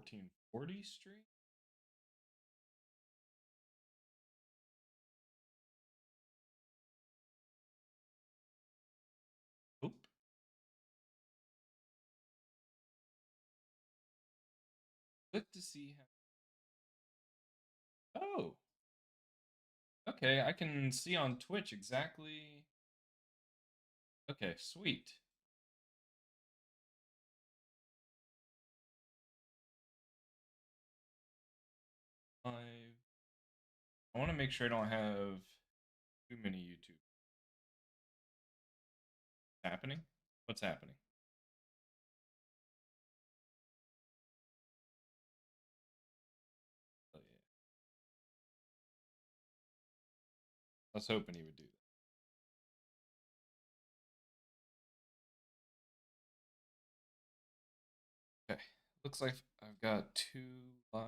1440 stream. Oop. Click to see how. Oh. Okay, I can see on Twitch exactly. Okay, sweet. I want to make sure I don't have too many YouTube happening. What's happening? Oh, yeah. I was hoping he would do that. Okay, looks like I've got 2 live.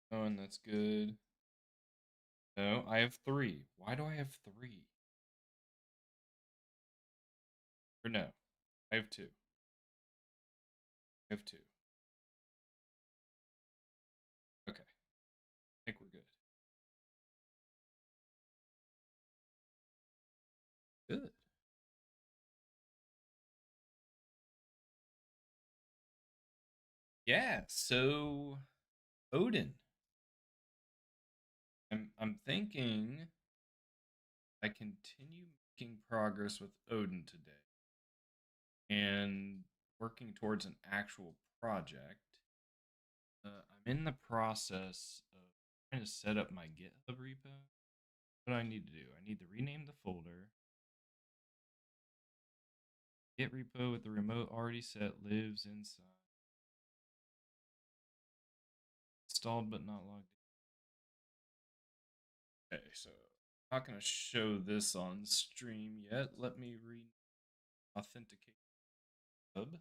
Oh, and that's good. No, I have 3. Why do I have 3? Or no, I have 2. I have 2. Okay, I think we're good. Good. Yeah, so Odin. I'm thinking I continue making progress with Odin today and working towards an actual project. I'm in the process of trying to set up my GitHub repo. What do I need to do? I need to rename the folder. Git repo with the remote already set lives inside. Installed but not logged in. Okay, so I'm not going to show this on stream yet. Let me authenticate hub.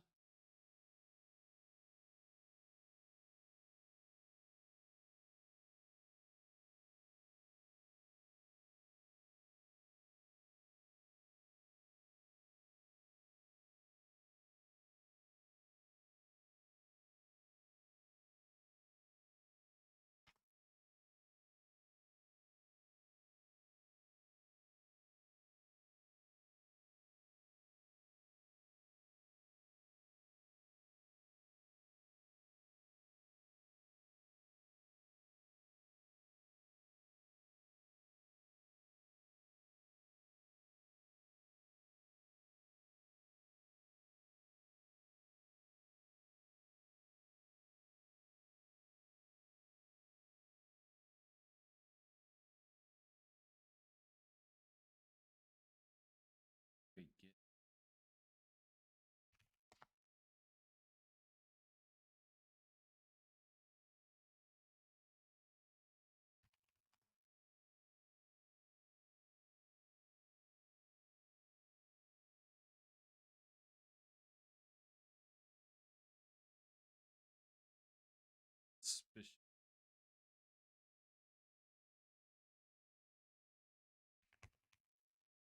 Wait, Git. Suspicious.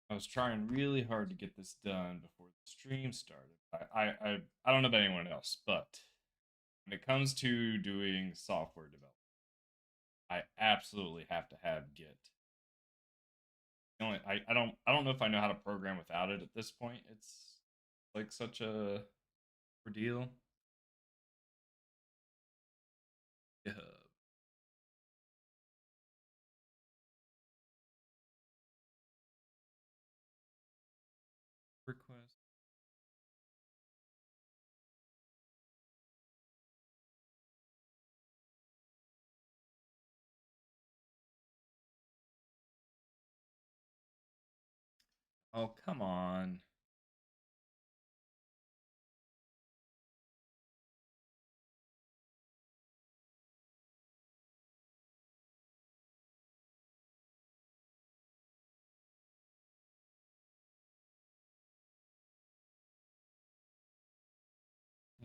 I was trying really hard to get this done before the stream started. I don't know about anyone else, but when it comes to doing software development, I absolutely have to have Git. I don't know if I know how to program without it at this point. It's like such a ordeal. GitHub request. Oh, come on.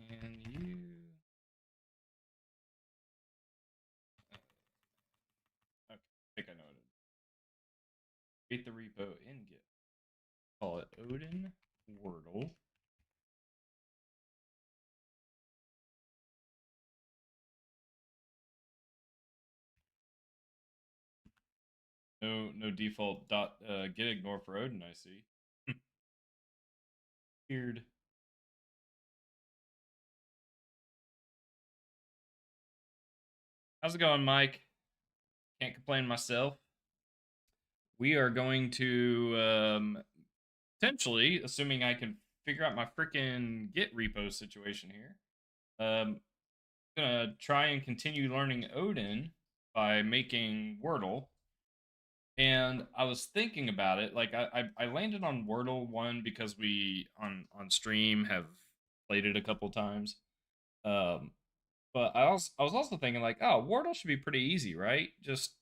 Can you okay, I think I know it. Create the repo in Git. Call it Odin Wordle. No default dot get ignore for Odin, I see. Weird. How's it going, Mike? Can't complain myself. We are going to potentially, assuming I can figure out my freaking Git repo situation here. Gonna try and continue learning Odin by making Wordle. And I was thinking about it, like I landed on Wordle one because we on stream have played it a couple times. Um, but I was also thinking like, oh, Wordle should be pretty easy, right? Just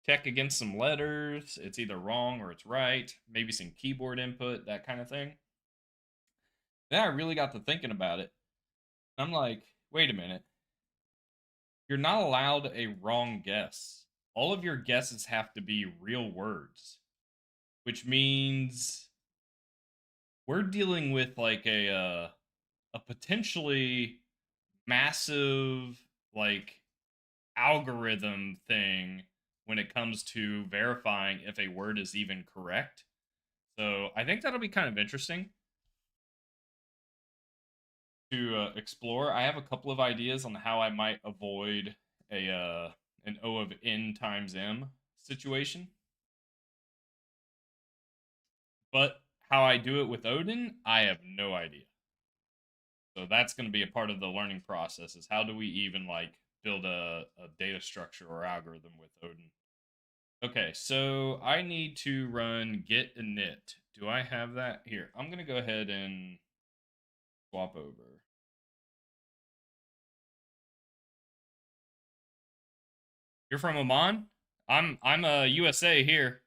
check against some letters. It's either wrong or it's right. Maybe some keyboard input, that kind of thing. Then I really got to thinking about it. I'm like, wait a minute. You're not allowed a wrong guess. All of your guesses have to be real words, which means we're dealing with like a potentially massive like algorithm thing when it comes to verifying if a word is even correct. So I think that'll be kind of interesting to explore. I have a couple of ideas on how I might avoid a an O of n times m situation, but how I do it with Odin, I have no idea. So that's going to be a part of the learning process. Is how do we even like build a data structure or algorithm with Odin? Okay, so I need to run git init. Do I have that here? I'm going to go ahead and swap over. You're from Oman? I'm a USA here.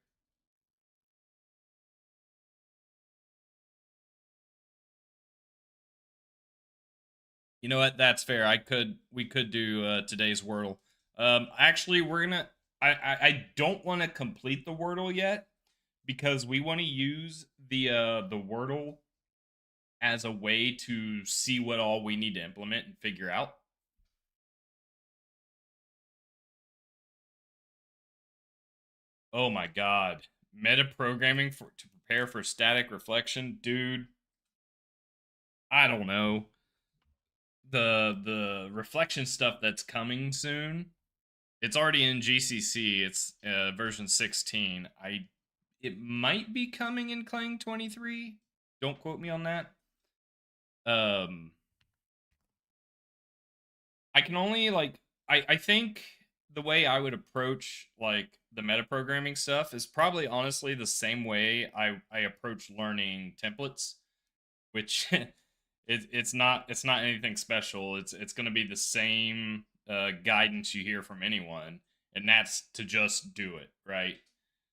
You know what? That's fair. We could do today's Wordle. Actually, we're gonna. I don't want to complete the Wordle yet because we want to use the Wordle as a way to see what all we need to implement and figure out. Oh my god, meta programming for to prepare for static reflection, dude. I don't know the reflection stuff that's coming soon. It's already in GCC. It's version 16. I It might be coming in Clang 23. Don't quote me on that. Um, I can only like I think the way I would approach like the metaprogramming stuff is probably honestly the same way I approach learning templates, which it's not anything special. It's going to be the same guidance you hear from anyone, and that's to just do it, right?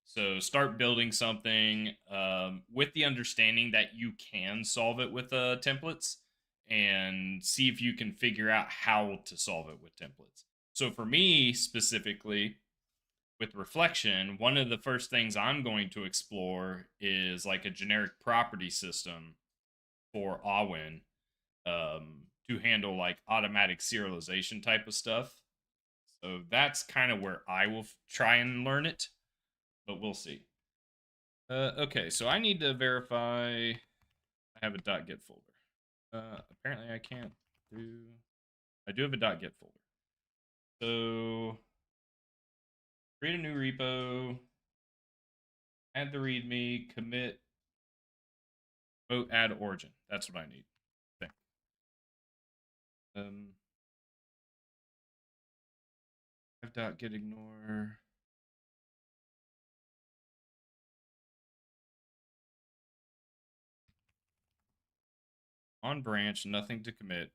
So start building something with the understanding that you can solve it with templates, and see if you can figure out how to solve it with templates. So for me specifically, with reflection, one of the first things I'm going to explore is like a generic property system for Awin to handle like automatic serialization type of stuff. So that's kind of where I will try and learn it, but we'll see. Okay, so I need to verify I have a .git folder. Apparently I can't do. I do have a .git folder. So create a new repo, add the README, commit, add origin. That's what I need. I think. Um, have .git ignore. On branch, nothing to commit.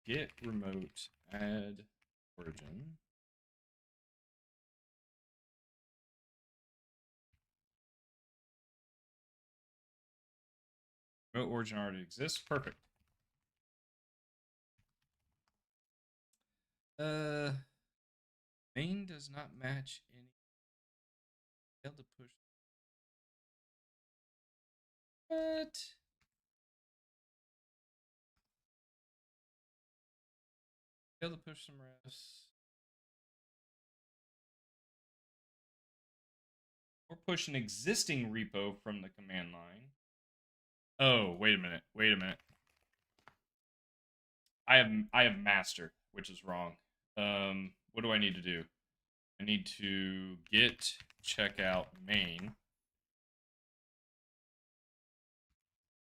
Git remote add origin. Remote origin already exists. Perfect. Uh, main does not match any. Failed to push. What? Failed to push some refs. or push an existing repo from the command line. Oh, wait a minute. Wait a minute. I have master, which is wrong. What do I need to do? I need to git checkout main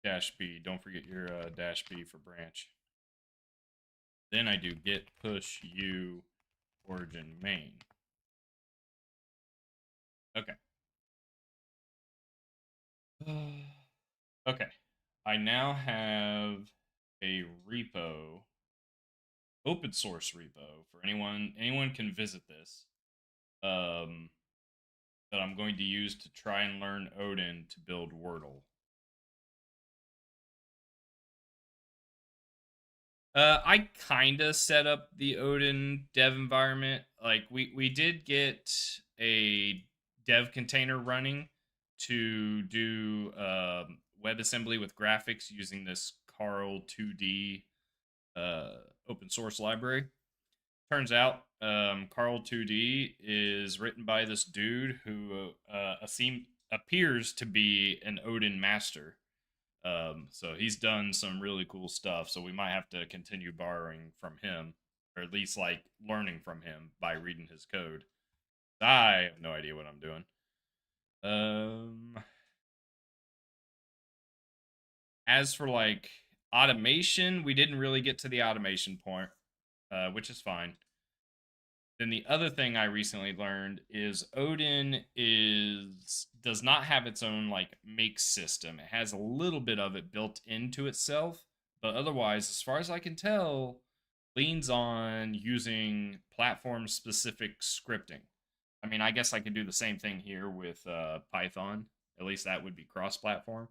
-b. Don't forget your -b for branch. Then I do git push u origin main. Okay. Okay. I now have a repo, open source repo for anyone can visit this. That I'm going to use to try and learn Odin to build Wordle. I kind of set up the Odin dev environment. Like we did get a dev container running to do WebAssembly with graphics using this Carl 2D open source library. Turns out Carl 2D is written by this dude who appears to be an Odin master. So he's done some really cool stuff. So we might have to continue borrowing from him, or at least like learning from him by reading his code. I have no idea what I'm doing. As for like automation, we didn't really get to the automation point, which is fine. Then the other thing I recently learned is Odin does not have its own like make system. It has a little bit of it built into itself, but otherwise, as far as I can tell, leans on using platform specific scripting. I mean, I guess I could do the same thing here with Python. At least that would be cross-platform.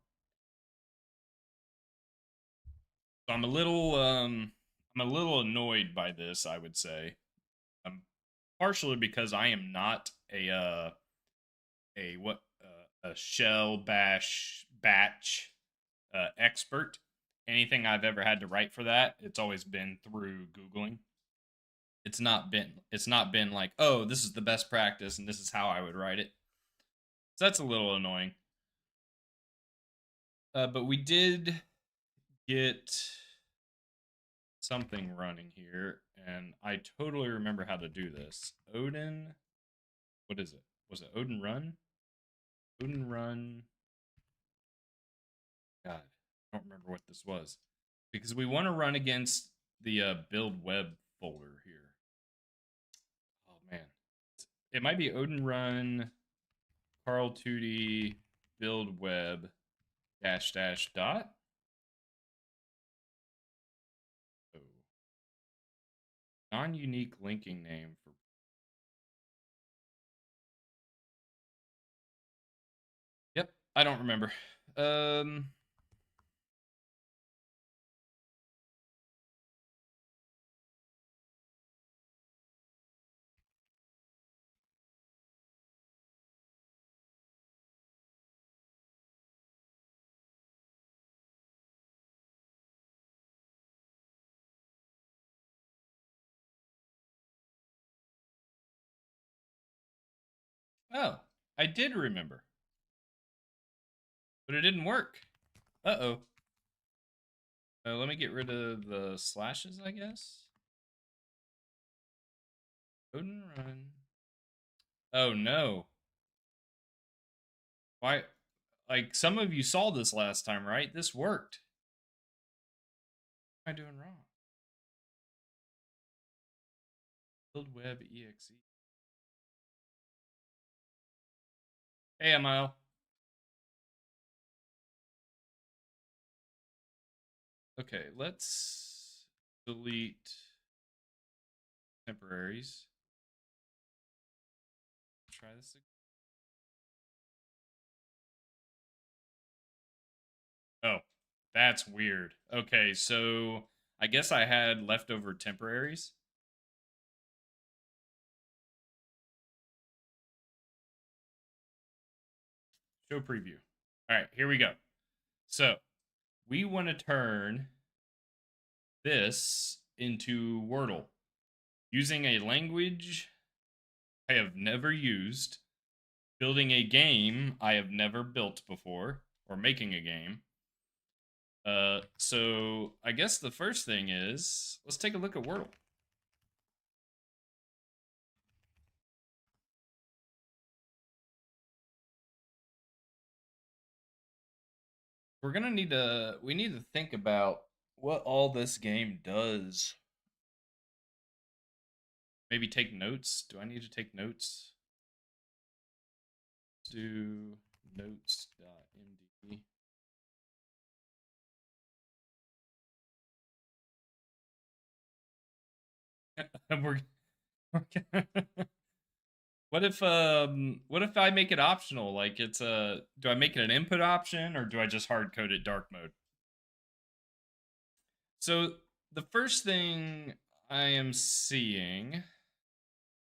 So I'm a little annoyed by this, I would say. Partially because I am not a shell bash batch expert. Anything I've ever had to write for that, it's always been through googling. It's not been like, oh, this is the best practice and this is how I would write it. So that's a little annoying. But we did get something running here, and I totally remember how to do this. Odin, what is it? Was it Odin Run? Odin Run. God, I don't remember what this was. Because we want to run against the build web folder here. Oh man. It might be Odin Run Carl 2D build web -- dot. Oh. Non-unique linking name for. Yep, I don't remember. Oh, I did remember. But it didn't work. Uh-oh. Let me get rid of the slashes, I guess. Odin Run. Oh no. Why? Like, some of you saw this last time, right? This worked. What am I doing wrong? Build web exe. Hey, Emile. Okay, let's delete temporaries. Try this again. Oh, that's weird. Okay, so I guess I had leftover temporaries. Show preview. All right, here we go. So we want to turn this into Wordle using a language I have never used. building a game I have never built before, or making a game. So I guess the first thing is, let's take a look at Wordle. We need to think about what all this game does. Maybe take notes. Do I need to take notes? Do notes.md. We're what if I make it optional? Like it's a do I make it an input option or do I just hard code it dark mode? So the first thing I am seeing,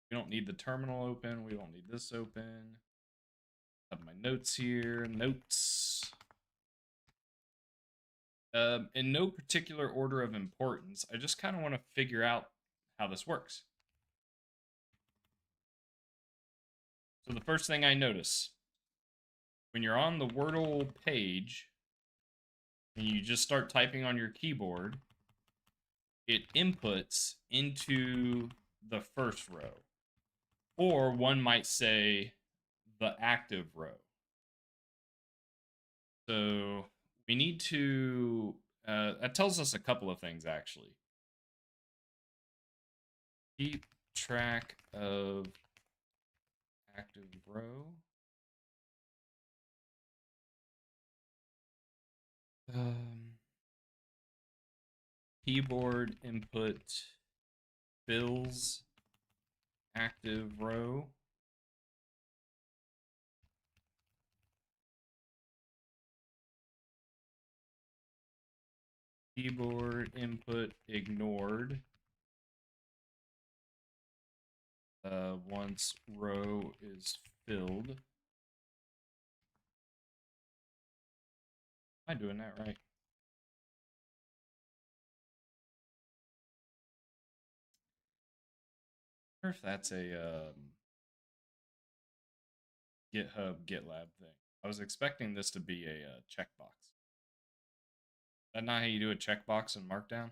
we don't need the terminal open, we don't need this open. I have my notes here, notes. In no particular order of importance, I just kind of want to figure out how this works. So the first thing I notice, when you're on the Wordle page and you just start typing on your keyboard, it inputs into the first row. Or one might say the active row. So we need to, that tells us a couple of things actually. Keep track of active row. Keyboard input fills active row. Keyboard input ignored. Once row is filled. Am I doing that right? I wonder if that's a GitHub GitLab thing. I was expecting this to be a checkbox. Is that not how you do a checkbox in Markdown?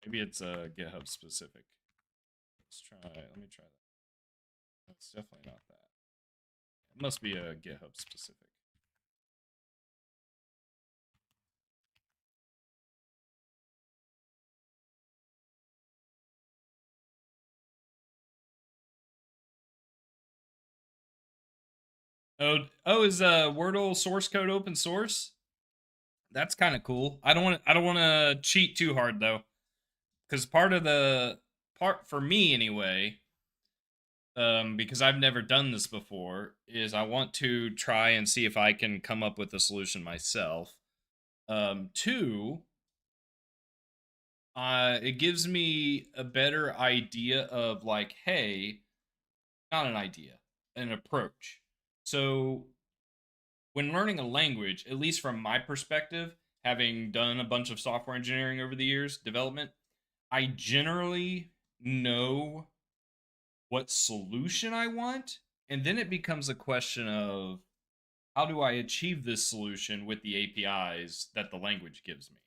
Maybe it's GitHub specific. Let's try. Let me try that. That's definitely not that. It must be a GitHub specific. Is Wordle source code open source? That's kind of cool. I don't want to cheat too hard though, because part for me anyway, because I've never done this before, is I want to try and see if I can come up with a solution myself. Two, it gives me a better idea of like, hey, not an idea, an approach. So when learning a language, at least from my perspective, having done a bunch of software engineering over the years, development, I generally know what solution I want. And then it becomes a question of how do I achieve this solution with the APIs that the language gives me?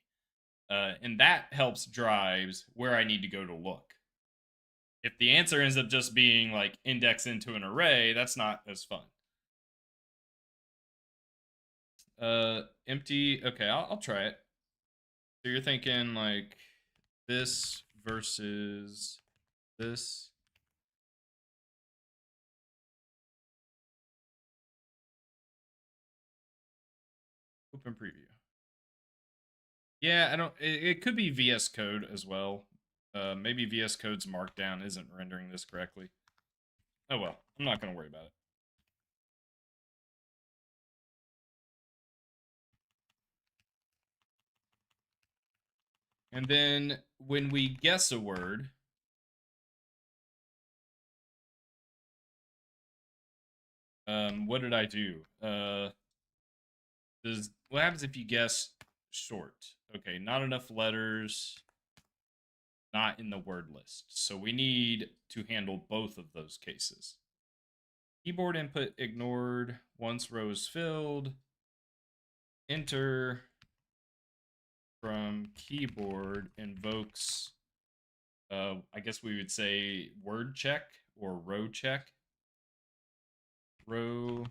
And that helps drives where I need to go to look. If the answer ends up just being like index into an array, that's not as fun. Empty. Okay, I'll try it. So you're thinking like this versus this. Open preview. Yeah, I don't. It could be VS Code as well. Maybe VS Code's Markdown isn't rendering this correctly. Oh well, I'm not gonna worry about it. And then when we guess a word, what did I do? What happens if you guess short? Okay, not enough letters, not in the word list. So we need to handle both of those cases. Keyboard input ignored once row is filled. Enter from keyboard invokes, I guess we would say word check or row check. Row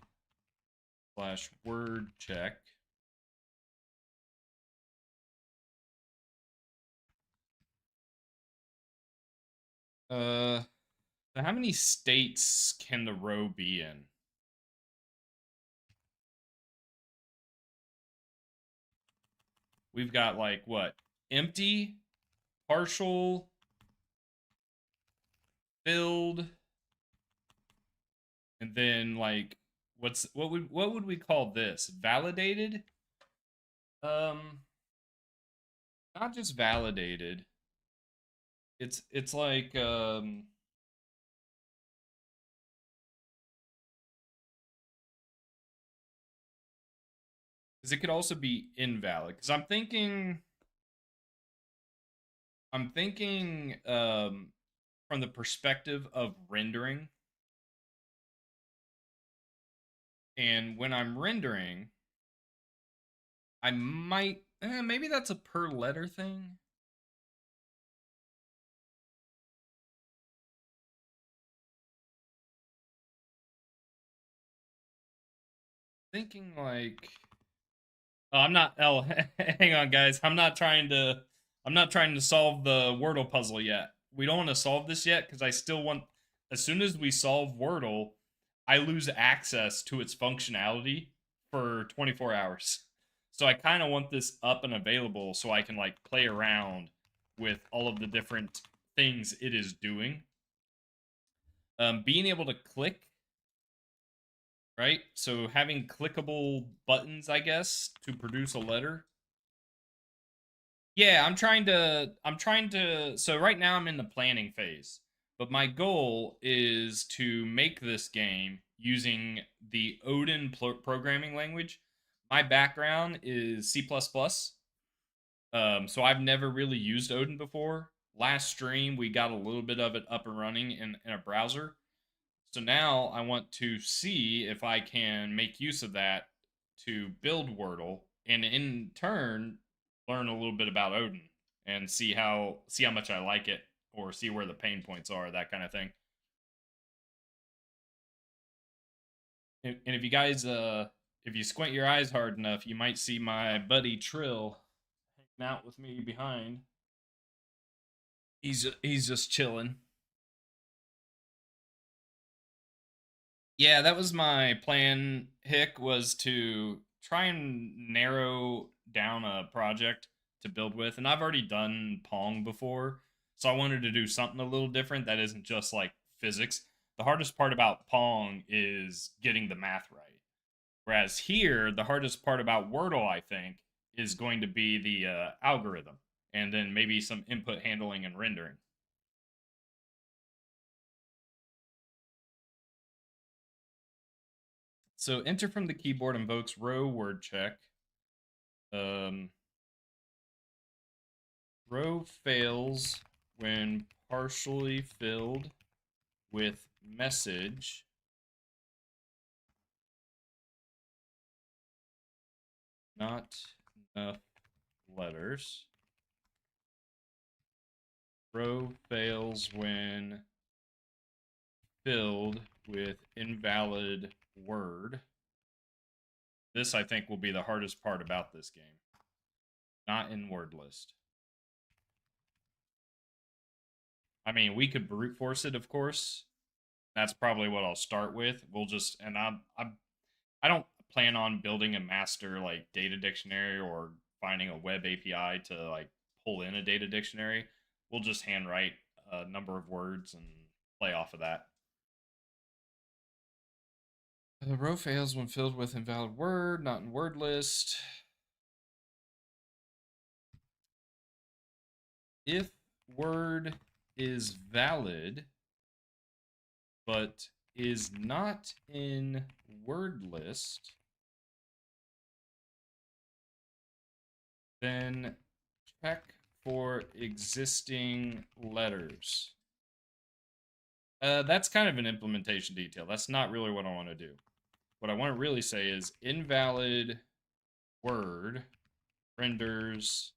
slash word check. So how many states can the row be in? We've got like what? Empty, partial, filled, and then like what would we call this? Validated? Um Not just validated. It's like because it could also be invalid. Because I'm thinking from the perspective of rendering. And when I'm rendering, I might maybe that's a per letter thing. Thinking like oh, I'm not oh hang on guys. I'm not trying to solve the Wordle puzzle yet. We don't want to solve this yet because I still want as soon as we solve Wordle, I lose access to its functionality for 24 hours. So I kind of want this up and available so I can like play around with all of the different things it is doing. Being able to click, right? So having clickable buttons, I guess, to produce a letter. Yeah, I'm trying to so right now I'm in the planning phase. But my goal is to make this game using the Odin programming language. My background is C++. So I've never really used Odin before. Last stream we got a little bit of it up and running in a browser. So now I want to see if I can make use of that to build Wordle and in turn learn a little bit about Odin and see how much I like it or see where the pain points are, that kind of thing. And if you guys if you squint your eyes hard enough, you might see my buddy Trill hanging out with me behind. He's just chilling. Yeah, that was my plan, Hick, was to try and narrow down a project to build with. And I've already done Pong before, so I wanted to do something a little different that isn't just like physics. The hardest part about Pong is getting the math right. Whereas here, the hardest part about Wordle, I think, is going to be the algorithm and then maybe some input handling and rendering. So enter from the keyboard invokes row word check. Um, Row fails when partially filled with message. Not enough letters. Row fails when filled with invalid word. This, I think, will be the hardest part about this game. Not in word list. I mean, we could brute force it, of course. That's probably what I'll start with. We'll just and I don't plan on building a master like data dictionary or finding a web API to like pull in a data dictionary. We'll just handwrite a number of words and play off of that. The row fails when filled with invalid word, not in word list. If word is valid but is not in word list, then check for existing letters. That's kind of an implementation detail. That's not really what I want to do. What I want to really say is invalid word renders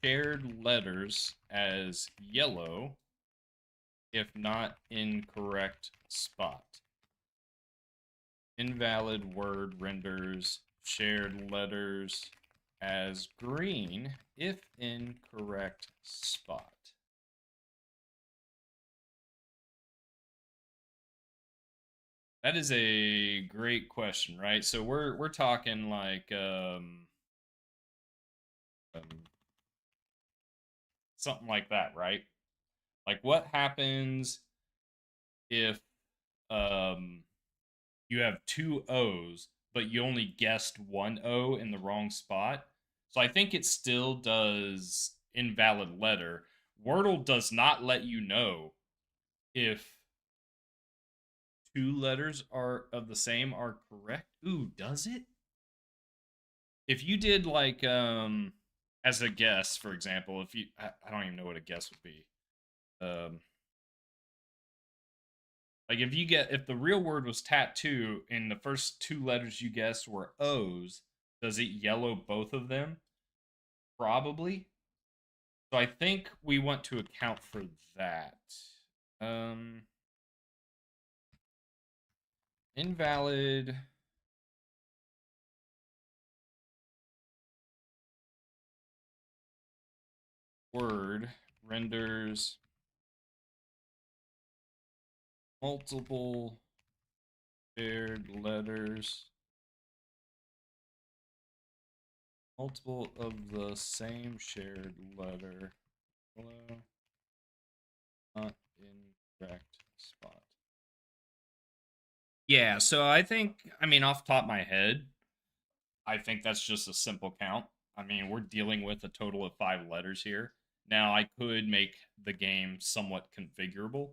shared letters as yellow if not in correct spot. Invalid word renders shared letters as green if in correct spot. That is a great question, right? So we're talking like um, something like that, right? Like what happens if um, you have two O's, but you only guessed one O in the wrong spot? So I think it still does invalid letter. Wordle does not let you know if two letters are of the same are correct. Ooh, does it? If you did like as a guess, for example, if you I don't even know what a guess would be. Um like if the real word was tattoo and the first two letters you guessed were O's, does it yellow both of them? Probably. So I think we want to account for that. Um invalid word renders multiple shared letters, multiple of the same shared letter. Hello, not in correct spot. Yeah, so I mean, off the top of my head, I think that's just a simple count. I mean, we're dealing with a total of 5 letters here. Now, I could make the game somewhat configurable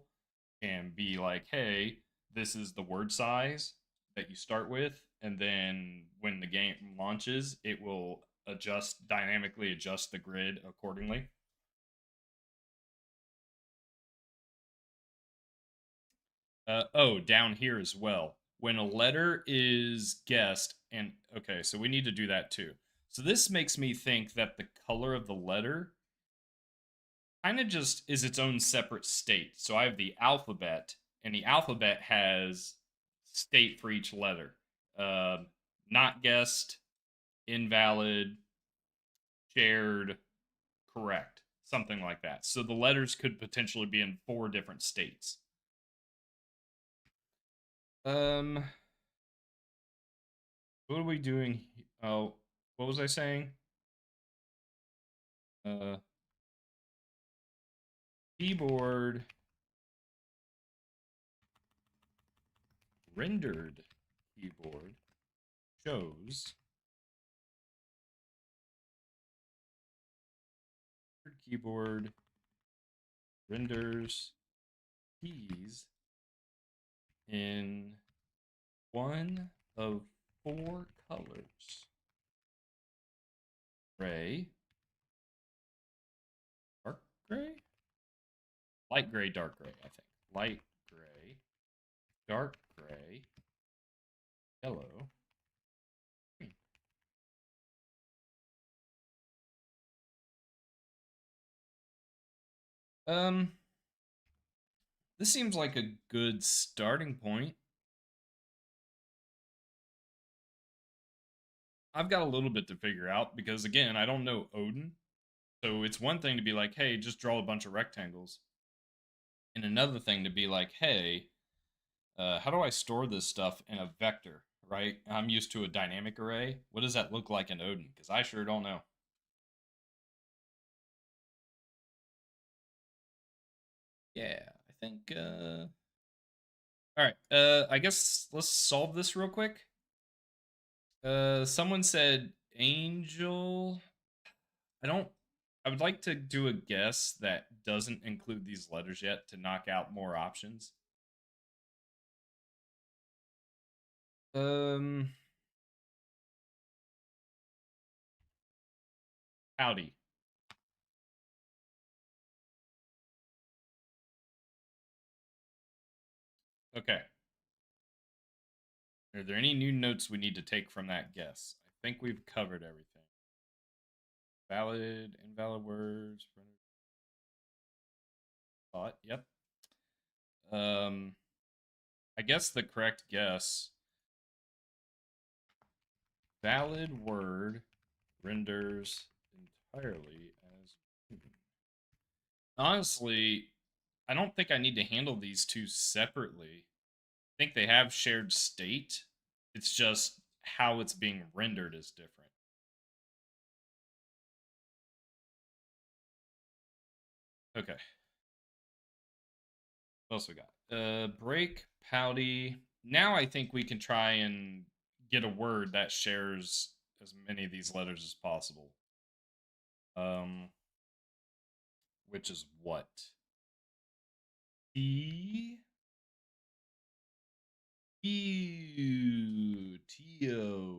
and be like, hey, this is the word size that you start with. And then when the game launches, it will dynamically adjust the grid accordingly. Oh, down here as well. When a letter is guessed, and okay, so we need to do that too. So this makes me think that the color of the letter kind of just is its own separate state. So I have the alphabet, and the alphabet has state for each letter. Uh, Not guessed, invalid, shared, correct, something like that. So the letters could potentially be in 4 different states. Um, what are we doing? Oh, what was I saying? Uh, Keyboard rendered keyboard shows keyboard renders keys in one of 4 colors: gray, dark gray, light gray, dark gray. I think light gray, dark gray, yellow, green. Um, this seems like a good starting point. I've got a little bit to figure out because again, I don't know Odin. So it's one thing to be like, hey, just draw a bunch of rectangles. And another thing to be like, hey, how do I store this stuff in a vector, right? I'm used to a dynamic array. What does that look like in Odin? Because I sure don't know. Yeah, I think, all right, I guess let's solve this real quick. Someone said angel. I don't, I would like to do a guess that doesn't include these letters yet to knock out more options. Um, Howdy. Okay. Are there any new notes we need to take from that guess? I think we've covered everything. Valid, invalid words. Thought. Yep. Um, I guess the correct guess. Valid word renders entirely as human. Honestly, I don't think I need to handle these two separately. I think they have shared state. It's just how it's being rendered is different. Okay. What else we got? Break, pouty. Now I think we can try and get a word that shares as many of these letters as possible. Um, which is what? T. Ew. Tio.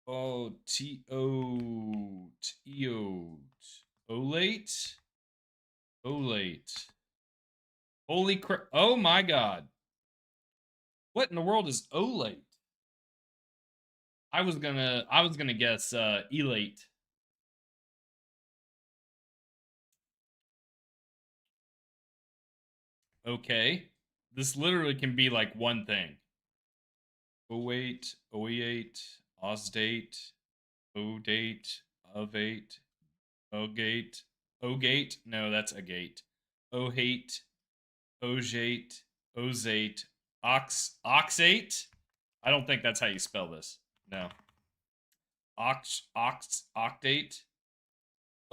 Oh, T-O. Tio. Olate? Olate. Holy crap. Oh my god. What in the world is olate? I was gonna guess elate. Okay. This literally can be like one thing. Owate, oeate, osdate, odate, ovate, ogate, ogate. No, that's agate. Ohate, ojate, ozate, oxate. I don't think that's how you spell this. No. Octate.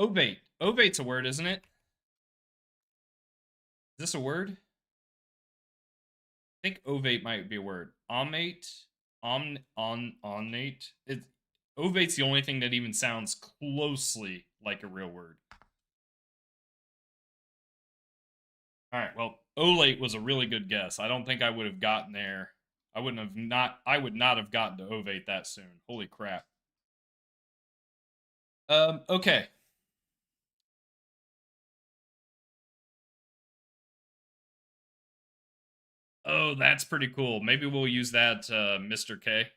Ovate. Ovate's a word, isn't it? Is this a word? I think ovate might be a word. Omate, onnate. Ovate's the only thing that even sounds closely like a real word. All right, well, olate was a really good guess. I don't think I would have gotten there. I wouldn't have not. I would not have gotten to ovate that soon. Holy crap. Okay. Oh, that's pretty cool. Maybe we'll use that, Mr. K.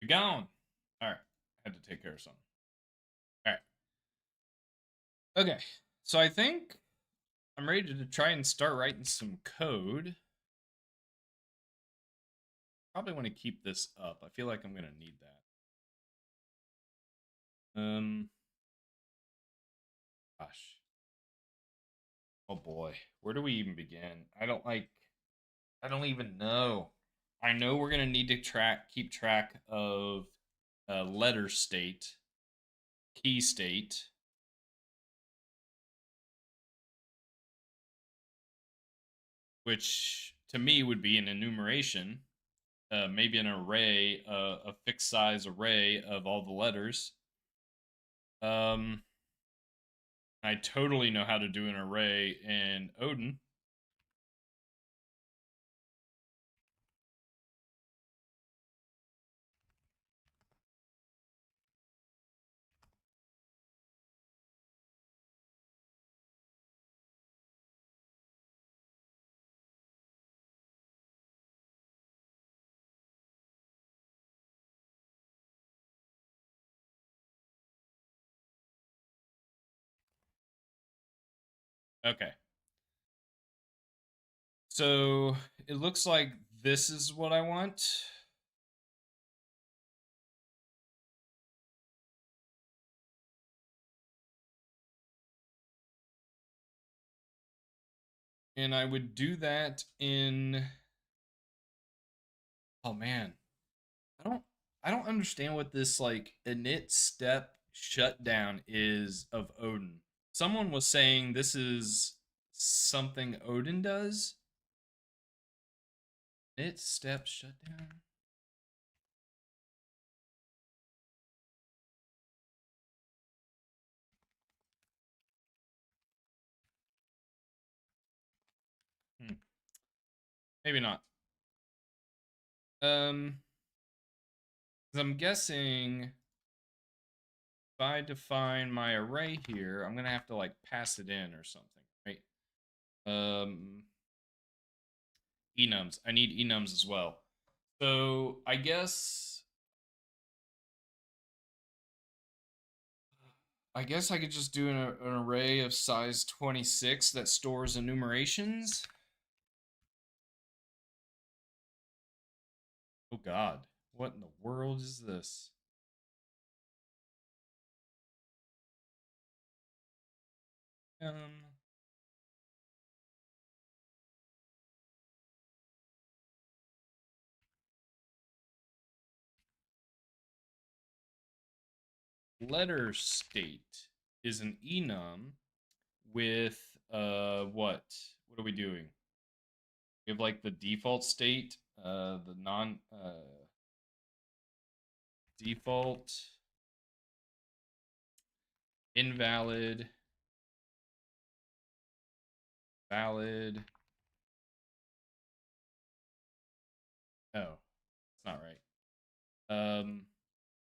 You're gone. All right. I had to take care of something. All right. Okay. So I think I'm ready to try and start writing some code. Probably want to keep this up. I feel like I'm gonna need that. Gosh. Oh boy. Where do we even begin? I don't even know. I know we're gonna need to keep track of letter state, key state, which to me would be an enumeration, maybe an array, a fixed size array of all the letters. Um, I totally know how to do an array in Odin. Okay. So it looks like this is what I want. And I would do that in, oh man, I don't I don't understand what this like init step shutdown is of Odin. Someone was saying this is something Odin does. It step shutdown. Maybe not. 'Cause I'm guessing if I define my array here, I'm gonna have to like pass it in or something, right? Enums. I need enums as well. So I guess I could just do an array of size 26 that stores enumerations. Oh God, what in the world is this? Um, letter state is an enum with what? What are we doing? We have like the default state, the non default invalid valid. Oh, it's not right.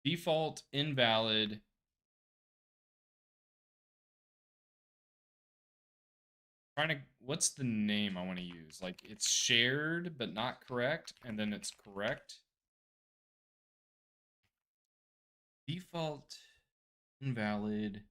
Default invalid. Trying to, what's the name I want to use? Like it's shared but not correct, and then it's correct. Default invalid.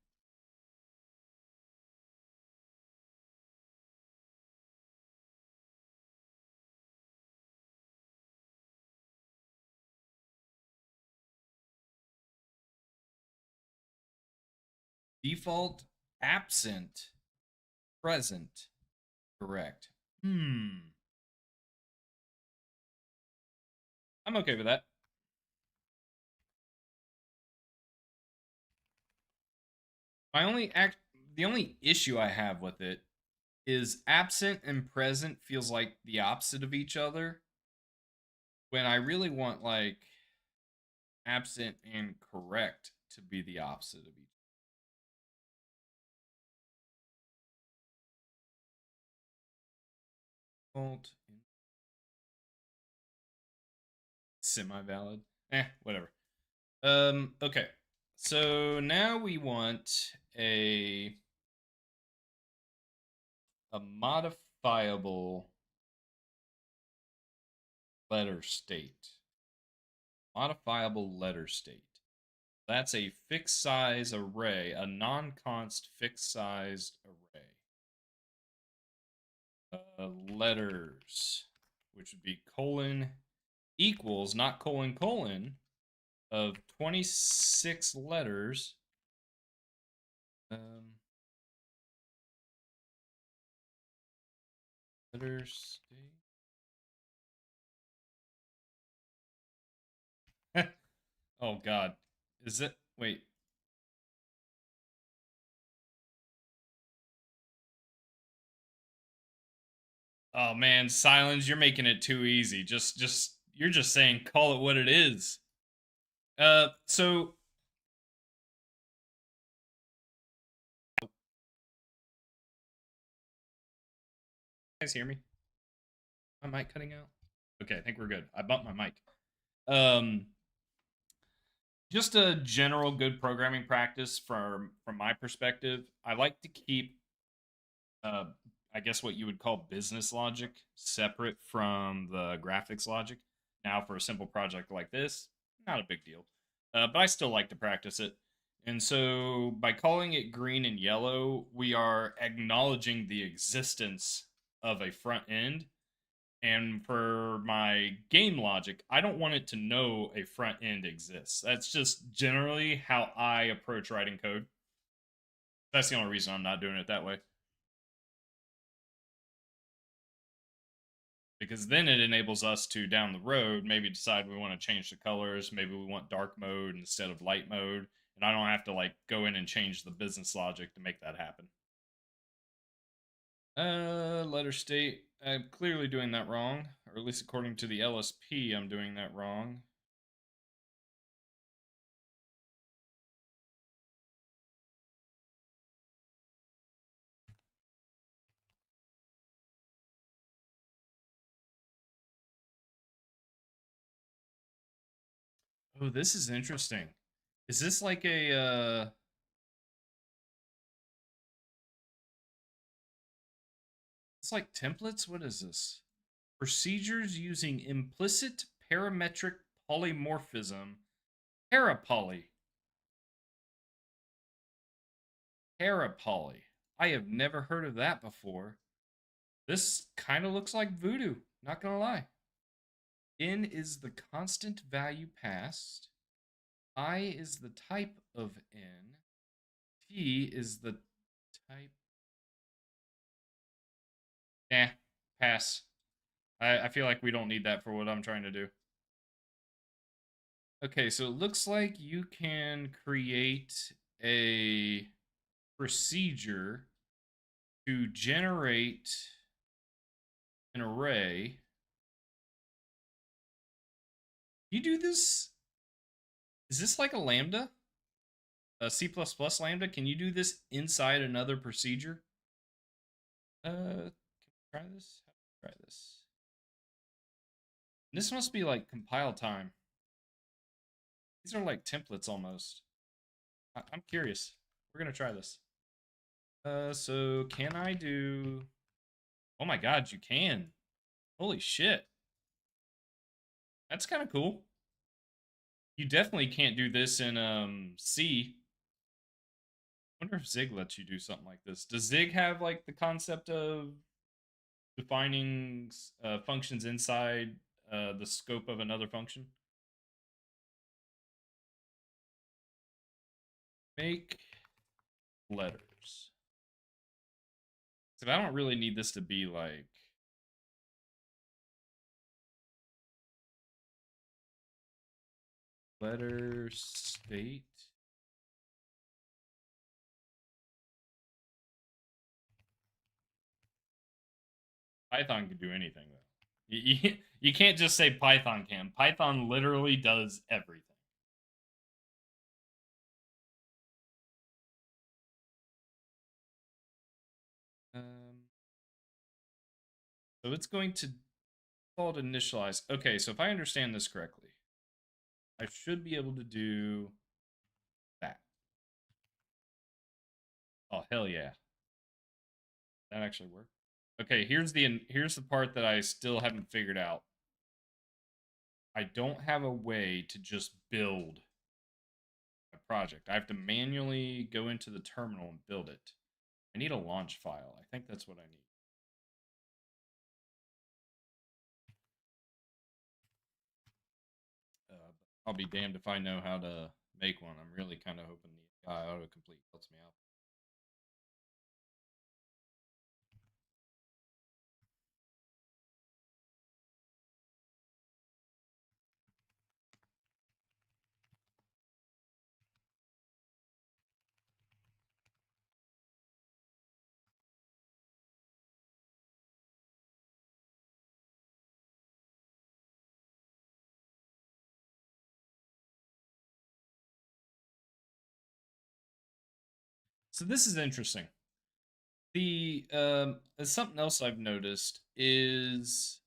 Default absent present correct. I'm okay with that. The only issue I have with it is absent and present feels like the opposite of each other when I really want like absent and correct to be the opposite of each other. Semi-valid. Whatever. Okay. So now we want a modifiable letter state. Modifiable letter state. That's a fixed size array, a non-const fixed sized array. Letters, which would be colon equals, not colon colon, of 26 letters. Letter state. Oh God, is it? Wait. Oh man, Silence, you're making it too easy. You're just saying call it what it is. So you guys hear me? My mic cutting out? Okay, I think we're good. I bumped my mic. Um, just a general good programming practice from my perspective. I like to keep, uh, I guess what you would call business logic separate from the graphics logic. Now, for a simple project like this, not a big deal, but I still like to practice it. And so, by calling it green and yellow, we are acknowledging the existence of a front end. And for my game logic, I don't want it to know a front end exists. That's just generally how I approach writing code. That's the only reason I'm not doing it that way. Because then it enables us to, down the road, maybe decide we want to change the colors. Maybe we want dark mode instead of light mode. And I don't have to like go in and change the business logic to make that happen. Letter state. I'm clearly doing that wrong, or at least according to the LSP, I'm doing that wrong. Oh, this is interesting. Is this like a it's like templates? What is this? Procedures using implicit parametric polymorphism. Parapoly. Parapoly. I have never heard of that before. This kind of looks like voodoo, not gonna lie. N is the constant value passed. I is the type of N. T is the type. Nah, pass. I feel like we don't need that for what I'm trying to do. Okay, so it looks like you can create a procedure to generate an array. You do this? Is this like a lambda? A C++ lambda? Can you do this inside another procedure? Can we try this? How do we try this? This must be like compile time. These are like templates almost. I'm curious. We're gonna try this. So can I do? Oh my God, you can! Holy shit, that's kind of cool. You definitely can't do this in C. I wonder if Zig lets you do something like this. Does Zig have like the concept of defining functions inside the scope of another function? Make letters. So I don't really need this to be like letter state. Python can do anything though. You can't just say Python can. Python literally does everything. Um, so it's going to default initialize. Okay, so if I understand this correctly, I should be able to do that. Oh hell yeah, that actually worked. Okay, here's the part that I still haven't figured out. I don't have a way to just build a project. I have to manually go into the terminal and build it. I need a launch file. I think that's what I need. But I'll be damned if I know how to make one. I'm really kind of hoping the AI autocomplete helps me out. So this is interesting. The something else I've noticed is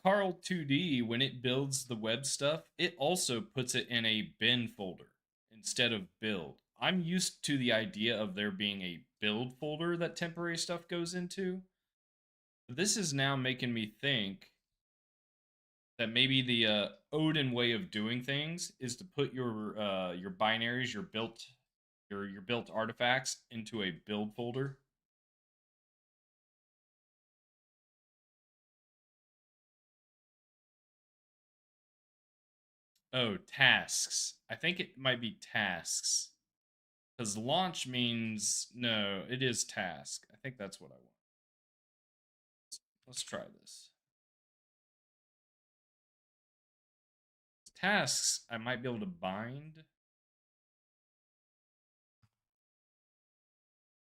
Carl 2D when it builds the web stuff, it also puts it in a bin folder instead of build. I'm used to the idea of there being a build folder that temporary stuff goes into. This is now making me think that maybe the Odin way of doing things is to put your binaries, your built artifacts into a build folder. Oh, tasks. I think it might be tasks. Because launch means no, it is task. I think that's what I want. Let's try this. Tasks, I might be able to bind.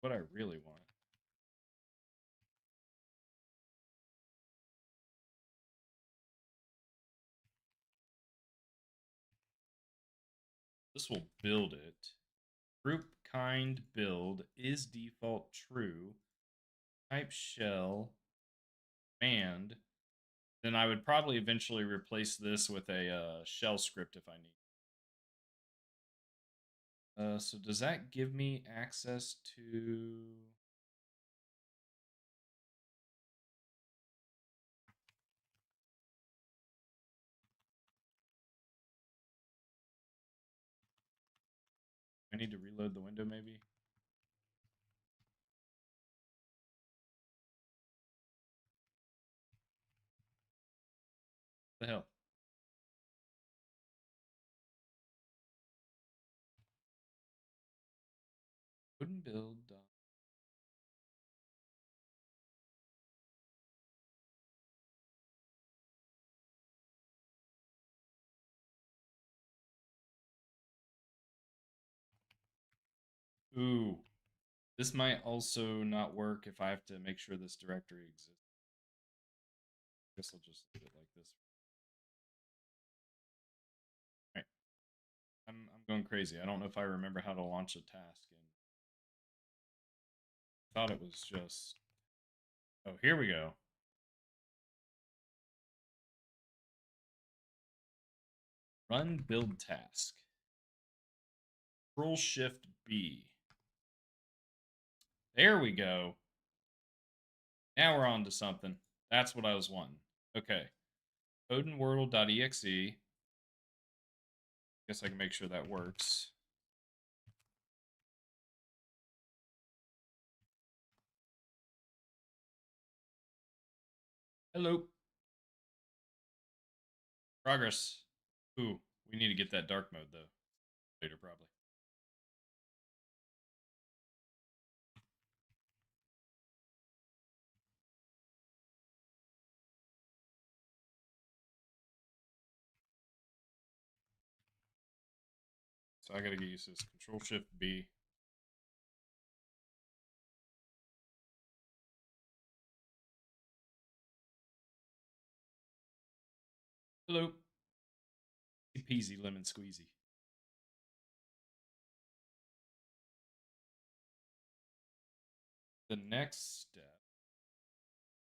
What I really want. This will build it. Group kind build is default true. Type shell command. Then I would probably eventually replace this with a shell script if I need. So does that give me access to? I need to reload the window maybe? What the hell? Wouldn't build. Ooh. This might also not work if I have to make sure this directory exists. I guess I'll just leave it like this. All right. I'm going crazy. I don't know if I remember how to launch a task. And I thought it was just. Oh, here we go. Run build task. Control Shift B. There we go. Now we're on to something. That's what I was wanting. Okay. Odin Wordle.exe. Guess I can make sure that works. Hello. Progress. Ooh, we need to get that dark mode though. Later, probably. So I gotta get used to this. Control Shift B. Hello. Peasy lemon squeezy. The next step.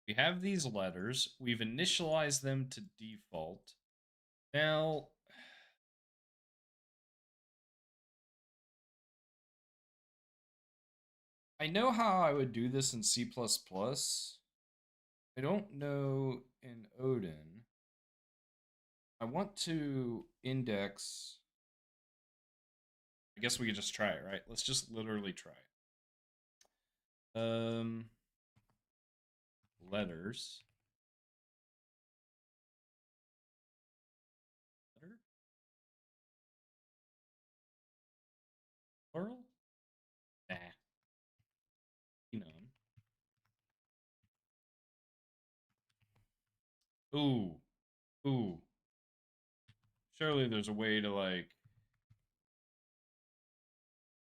We have these letters. We've initialized them to default. Now, I know how I would do this in C++. I don't know in Odin. I want to index. I guess we could just try it, right? Let's just literally try it. Letters. Letter? Plural? Nah. Phenom. Ooh. Ooh. Surely there's a way to like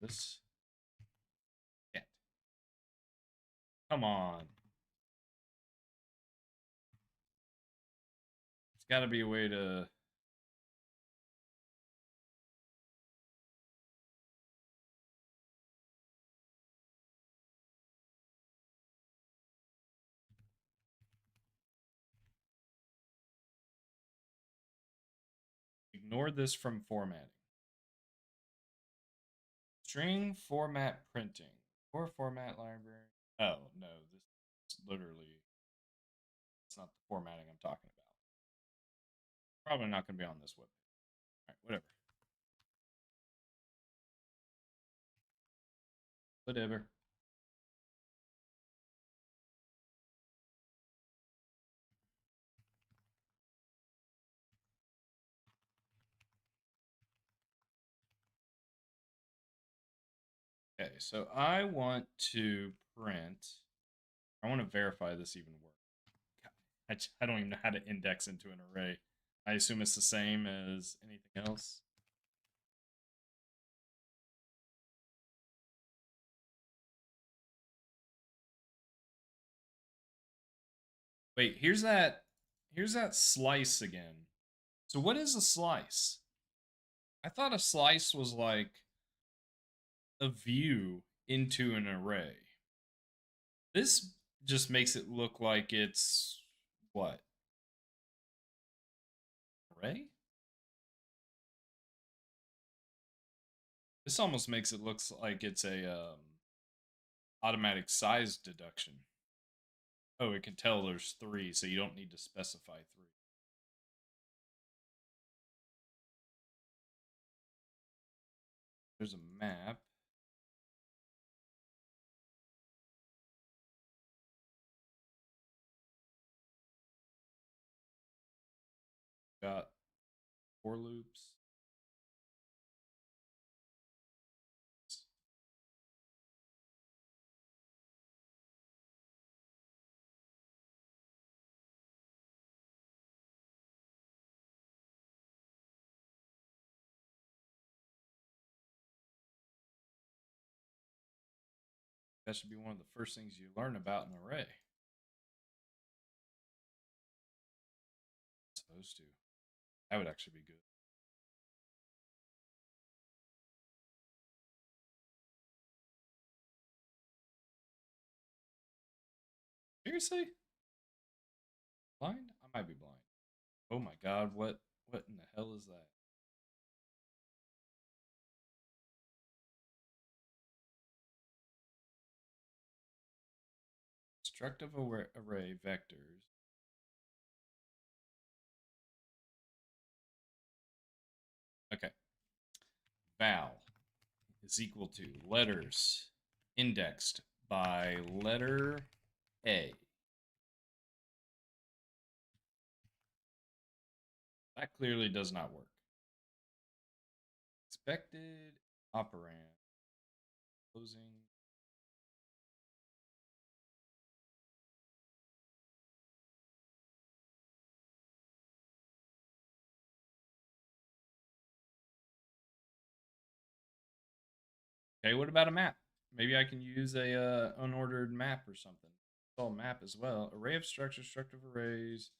this. Yeah. Come on. It's got to be a way to. Ignore this from formatting. String format printing. Or format library. Oh, no. This is literally. It's not the formatting I'm talking about. Probably not going to be on this web. All right, whatever. Whatever. Okay, so I want to print. I want to verify this even works. I don't even know how to index into an array. I assume it's the same as anything else. Wait, here's that slice again. So what is a slice? I thought a slice was like a view into an array. This just makes it look like it's what? Array? This almost makes it look like it's a automatic size deduction. Oh, it can tell there's three, so you don't need to specify three. There's a map. Got for loops. That should be one of the first things you learn about an array. Supposed to. That would actually be good. Seriously? Blind? I might be blind. Oh my god, what in the hell is that? Constructive array vectors. Okay. Val is equal to letters indexed by letter A. That clearly does not work. Expected operand. Closing. Okay, what about a map? Maybe I can use a unordered map or something. It's all map as well. Array of structures, structure of arrays.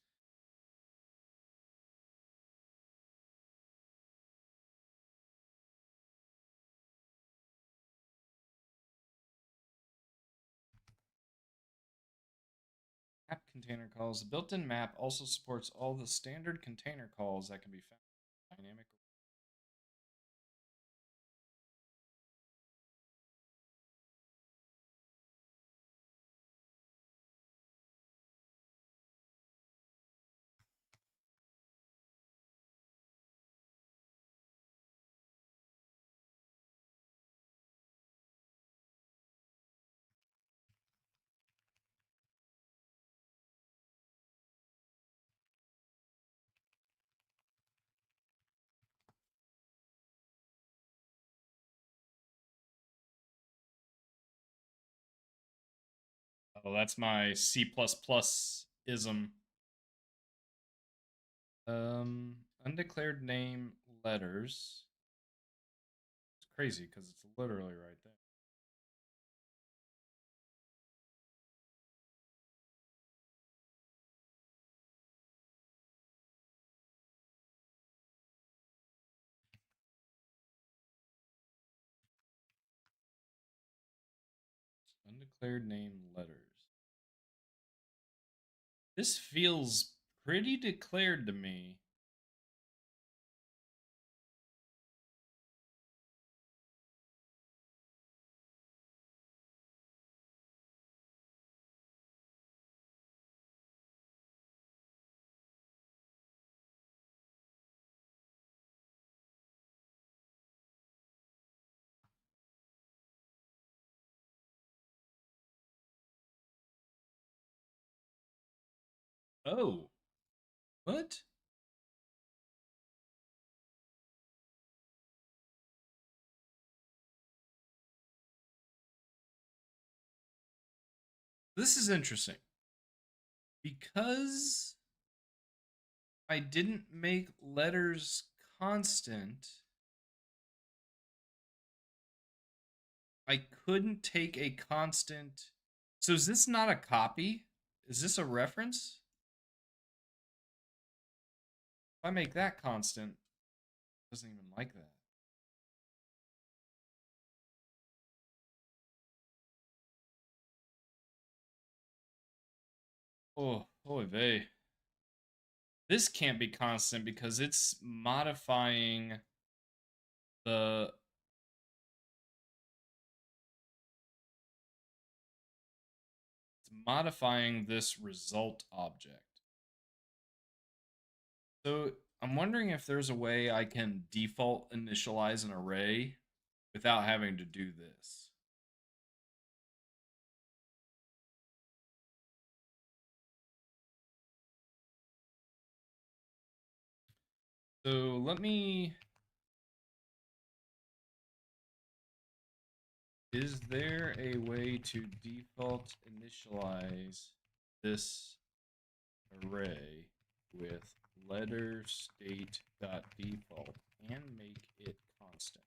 Map container calls. The built-in map also supports all the standard container calls that can be found in dynamic. Oh, that's my C++ ism. Undeclared name letters. It's crazy because it's literally right there. Undeclared name letters. This feels pretty declared to me. Oh, what? This is interesting because I didn't make letters constant. I couldn't take a constant. So is this not a copy? Is this a reference? If I make that constant, it doesn't even like that. Oh, oy vey. This can't be constant because it's modifying the this result object. So I'm wondering if there's a way I can default initialize an array without having to do this. So let me... Is there a way to default initialize this array with letter state dot default and make it constant?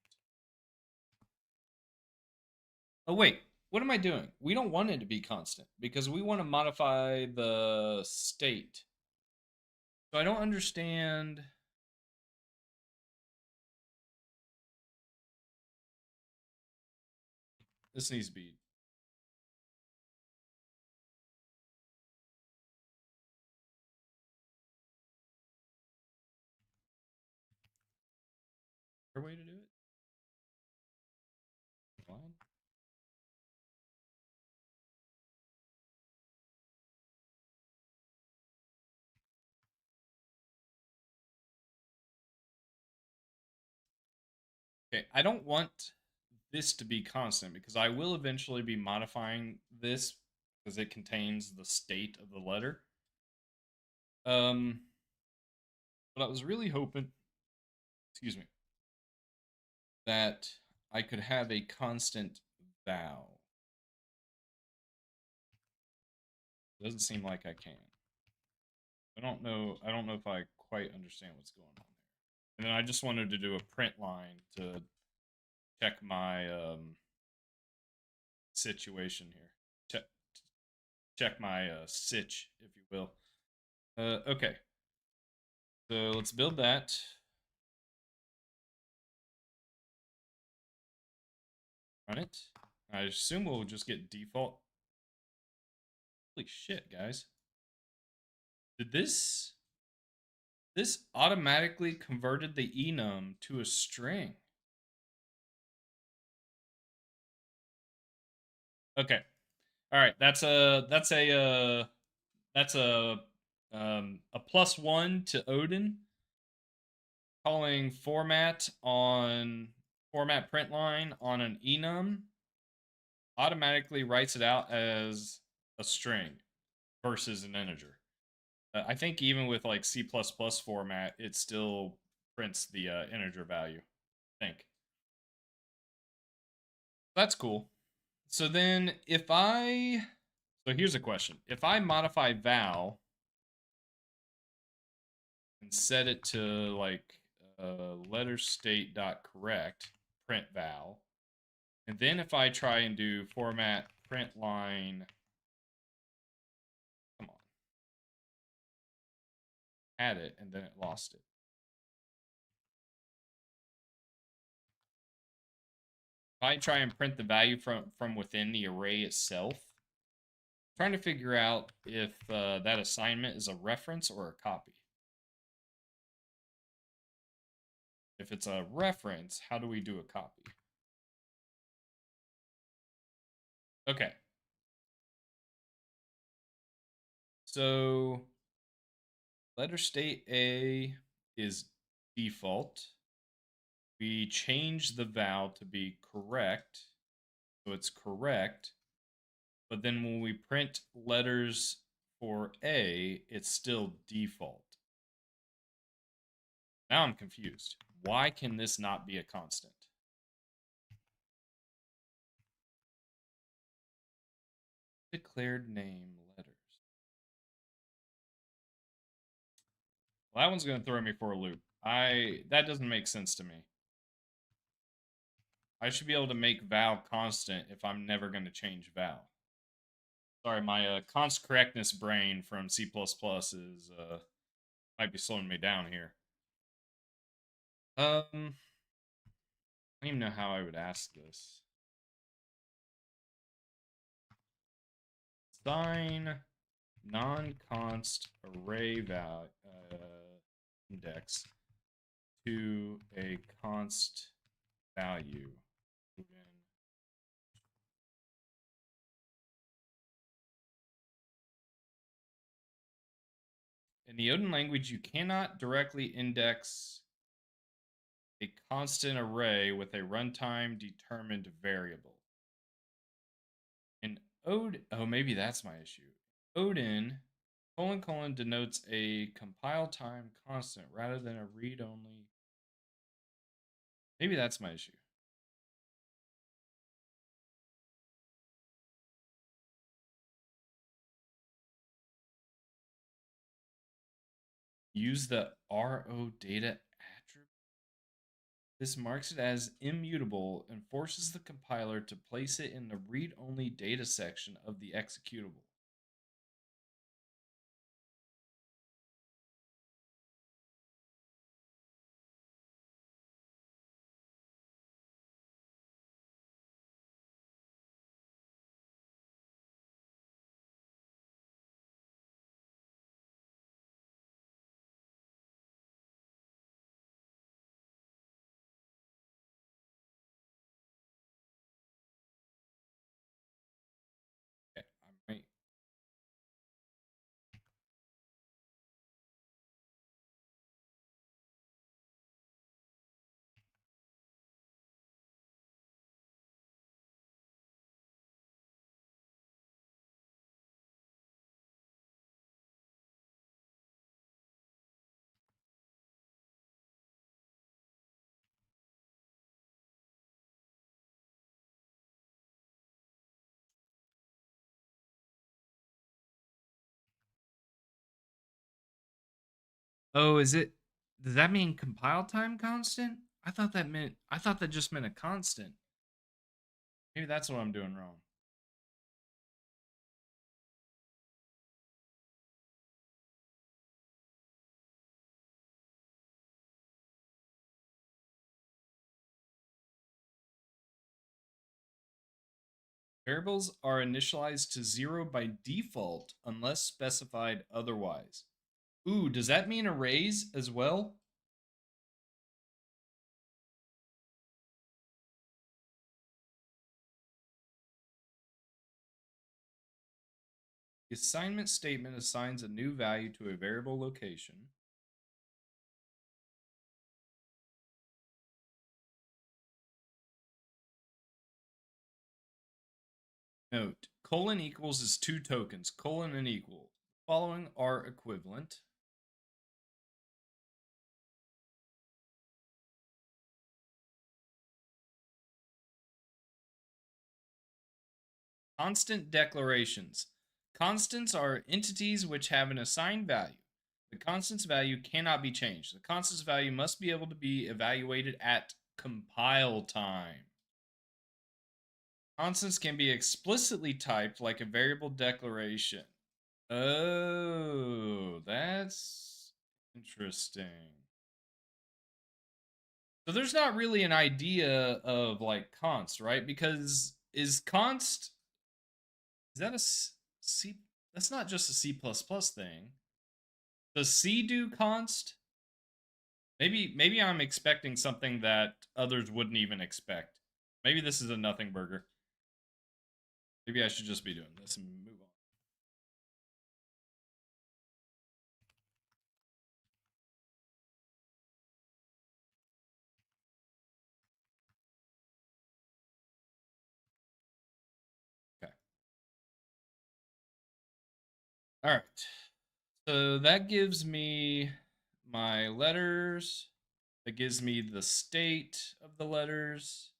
Oh wait, what am I doing? We don't want it to be constant because we want to modify the state. So I don't understand. This needs to be... Is there a way to do it? What? Okay, I don't want this to be constant because I will eventually be modifying this because it contains the state of the letter. But I was really hoping, excuse me, that I could have a constant val. It doesn't seem like I can. I don't know if I quite understand what's going on there. And then I just wanted to do a print line to check my situation here. Check my sitch, if you will. Okay. So let's build that. Run it. I assume we'll just get default. Holy shit, guys. Did this automatically converted the enum to a string? Okay. All right, that's a +1 to Odin. Calling format print line on an enum automatically writes it out as a string versus an integer. I think even with like C++ format, it still prints the integer value. I think. That's cool. So then so here's a question. If I modify val and set it to like letter state dot correct print val, and then if I try and do format print line, come on, had it and then it lost it. If I try and print the value from within the array itself, I'm trying to figure out if that assignment is a reference or a copy. If it's a reference, how do we do a copy? Okay. So letter state A is default. We change the val to be correct. So it's correct. But then when we print letters for A, it's still default. Now I'm confused. Why can this not be a constant? Declared name letters. Well, that one's going to throw me for a loop. That doesn't make sense to me. I should be able to make val constant if I'm never going to change val. Sorry, my const correctness brain from C++ is might be slowing me down here. I don't even know how I would ask this. Assign non-const array index to a const value. In the Odin language, you cannot directly index a constant array with a runtime determined variable. In Odin, oh, maybe that's my issue. Odin, colon denotes a compile time constant rather than a read only. Maybe that's my issue. Use the RO data attribute. This marks it as immutable and forces the compiler to place it in the read only data section of the executable. Okay, I might. Oh, is it? Does that mean compile time constant? I thought that just meant a constant. Maybe that's what I'm doing wrong. Variables are initialized to 0 by default unless specified otherwise. Ooh, does that mean arrays as well? The assignment statement assigns a new value to a variable location. Note, colon equals is 2 tokens, colon and equal. The following are equivalent. Constant declarations. Constants are entities which have an assigned value. The constant's value cannot be changed. The constant's value must be able to be evaluated at compile time. Constants can be explicitly typed like a variable declaration. Oh, that's interesting. So there's not really an idea of like const, right? Because is const, is that a C? That's not just a C++ thing. Does C do const? Maybe I'm expecting something that others wouldn't even expect. Maybe this is a nothing burger. Maybe I should just be doing this and move on. Okay. All right. So that gives me my letters. That gives me the state of the letters.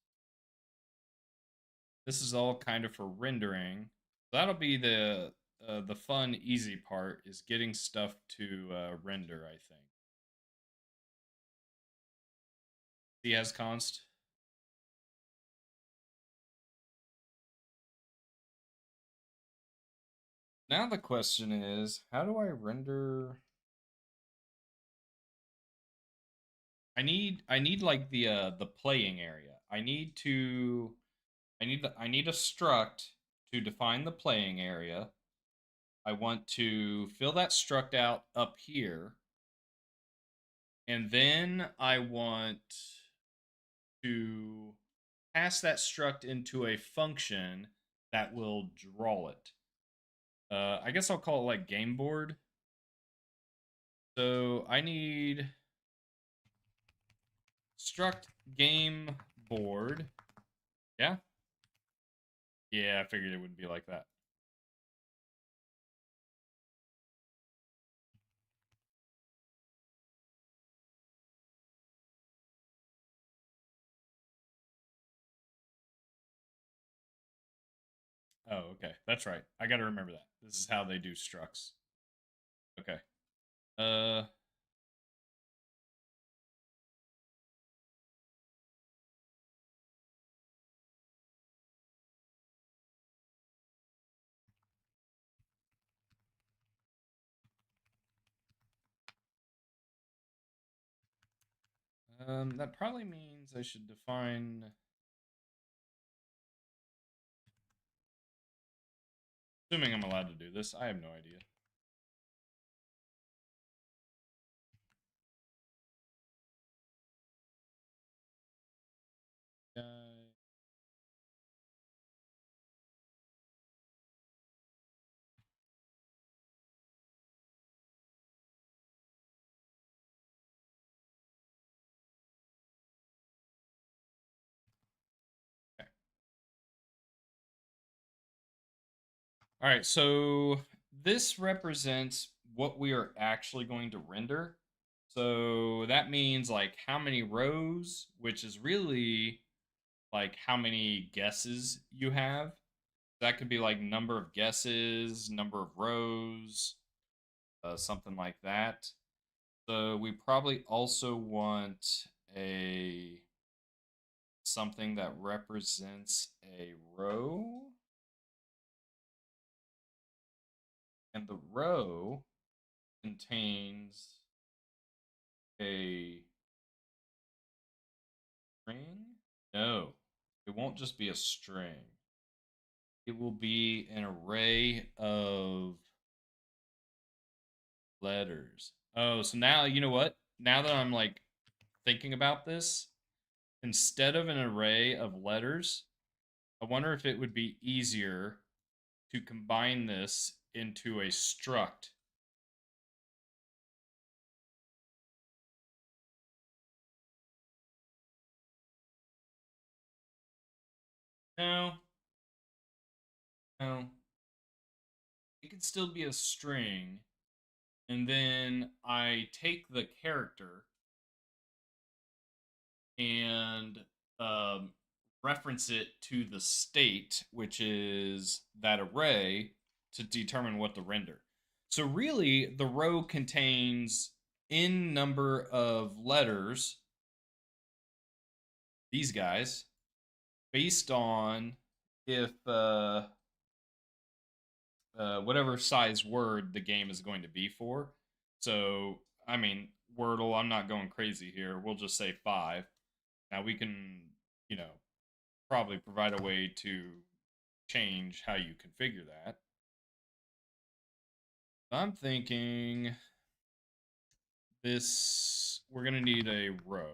This is all kind of for rendering. That'll be the fun, easy part is getting stuff to render. I think. C has const. Now the question is, how do I render? I need like the playing area. I need a struct to define the playing area. I want to fill that struct out up here. And then I want to pass that struct into a function that will draw it. I guess I'll call it like game board. So I need struct game board. Yeah? Yeah, I figured it would be like that. Oh, okay. That's right. I got to remember that. This is how they do structs. Okay. Uh that probably means I should define, assuming I'm allowed to do this. I have no idea. Guy. Okay. All right, so this represents what we are actually going to render. So that means like how many rows, which is really like how many guesses you have. That could be like number of guesses, number of rows, something like that. So we probably also want a something that represents a row. And the row contains a string? No, it won't just be a string. It will be an array of letters. Oh, so now you know what? Now that I'm like thinking about this, instead of an array of letters, I wonder if it would be easier to combine this into a struct. No, no. It could still be a string, and then I take the character and um, reference it to the state, which is that array, to determine what to render. So, really, the row contains n number of letters, these guys, based on if whatever size word the game is going to be for. So, I mean, Wordle, I'm not going crazy here. We'll just say 5. Now, we can, you know, probably provide a way to change how you configure that. I'm thinking this, we're going to need a row.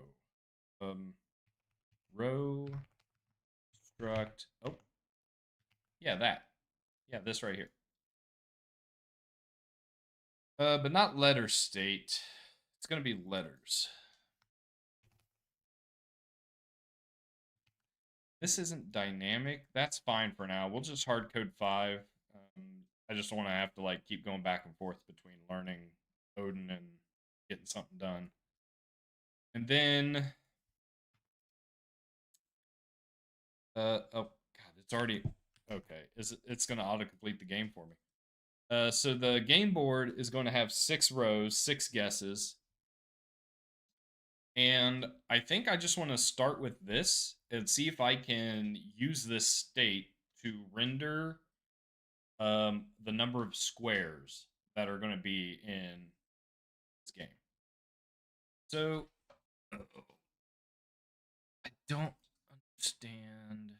Row struct. Oh, yeah, that. Yeah, this right here. But not letter state. It's going to be letters. This isn't dynamic. That's fine for now. We'll just hard code 5. I just don't want to have to like keep going back and forth between learning Odin and getting something done. And then oh god, it's already okay. It's going to autocomplete the game for me. So the game board is going to have 6 rows, 6 guesses. And I think I just want to start with this and see if I can use this state to render the number of squares that are going to be in this game. So I don't understand.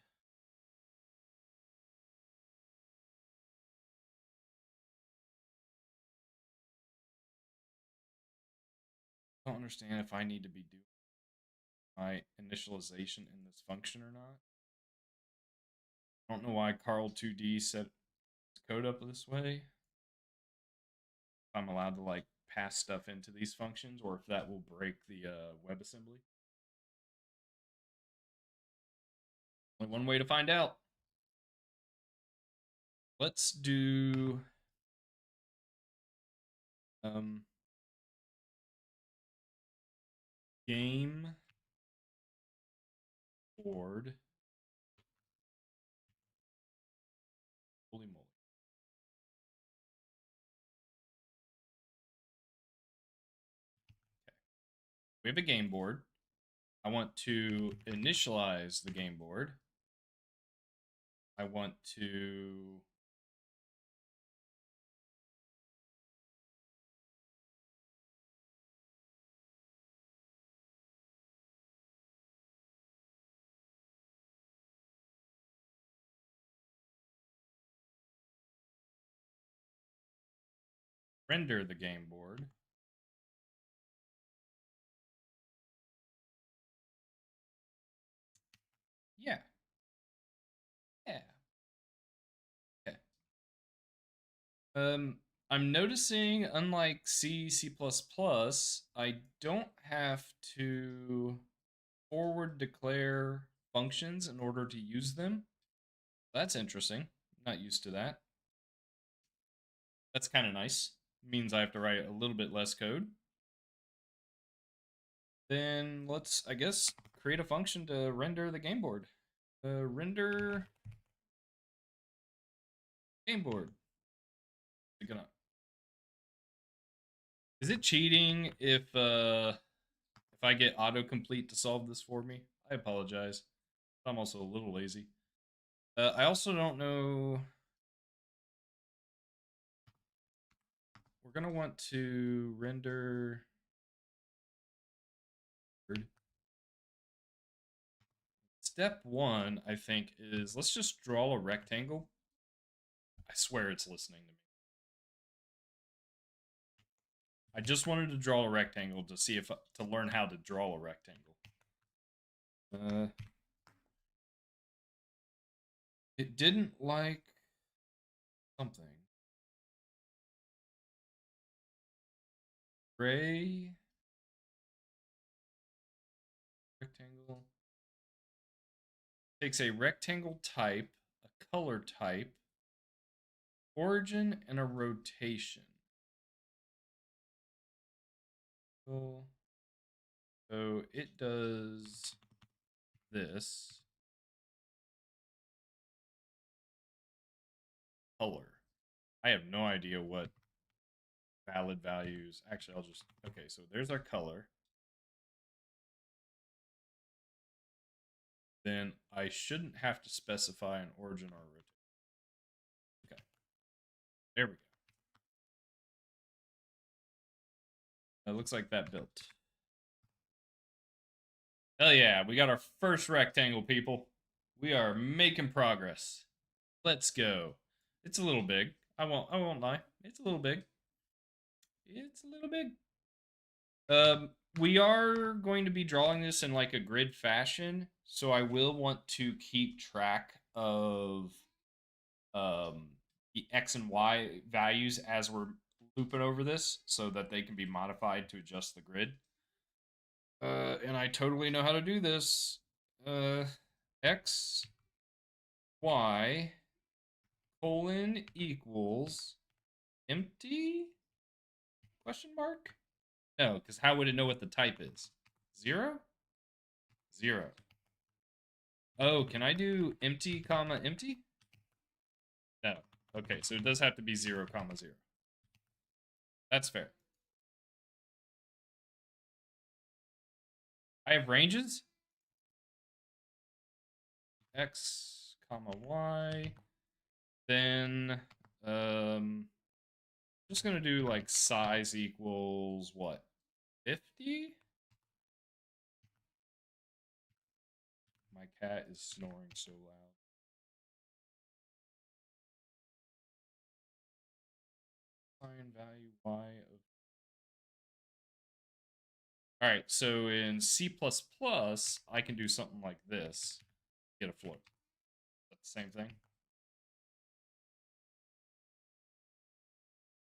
don't understand if I need to be doing my initialization in this function or not. I don't know why Carl2D set his code up this way. If I'm allowed to like pass stuff into these functions, or if that will break the WebAssembly. Only one way to find out. Let's do game board. Holy moly. Okay. We have a game board. I want to initialize the game board. I want to render the game board. Yeah. Yeah. Okay. I'm noticing, unlike C, C++, I don't have to forward declare functions in order to use them. That's interesting. I'm not used to that. That's kind of nice. Means I have to write a little bit less code. Then let's, I guess, create a function to render the game board. Render game board. Is it cheating if I get autocomplete to solve this for me? I apologize. I'm also a little lazy. I also don't know. We're gonna want to render. Step one, I think, is let's just draw a rectangle. I swear it's listening to me. I just wanted to draw a rectangle to see if to learn how to draw a rectangle. It didn't like something. Gray rectangle takes a rectangle type, a color type, origin, and a rotation. So it does this. Color. I have no idea what valid values. Actually, I'll just. Okay, so there's our color. Then I shouldn't have to specify an origin or a rotation. Okay. There we go. It looks like that built. Hell yeah, we got our first rectangle, people. We are making progress. Let's go. It's a little big. I won't lie. It's a little big. It's a little big. We are going to be drawing this in like a grid fashion, so I will want to keep track of the X and Y values as we're looping over this so that they can be modified to adjust the grid. And I totally know how to do this. X, Y, colon equals empty? Question mark? No, because how would it know what the type is? 0? 0. Oh, can I do empty comma empty? No. Okay, so it does have to be 0 comma 0. That's fair. I have ranges. X comma Y. Then just gonna do like size equals what? 50? My cat is snoring so loud. Find value Y of All right, so in C++, I can do something like this. Get a float. That's the same thing.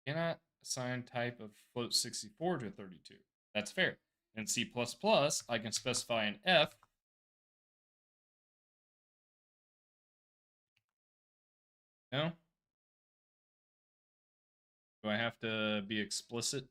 Cannot assign type of float 64 to 32. That's fair. In C++, I can specify an F. No? Do I have to be explicit?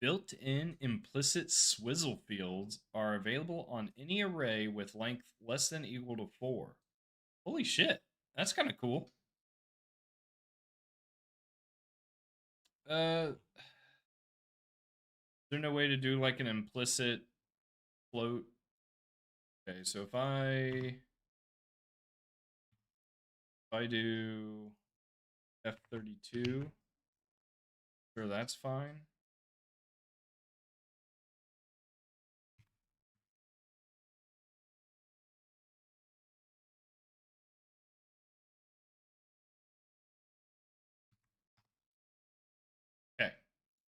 Built-in implicit swizzle fields are available on any array with length less than or equal to 4. Holy shit. That's kind of cool. Is there no way to do like an implicit float? Okay, so if I do F32, sure, that's fine. Okay,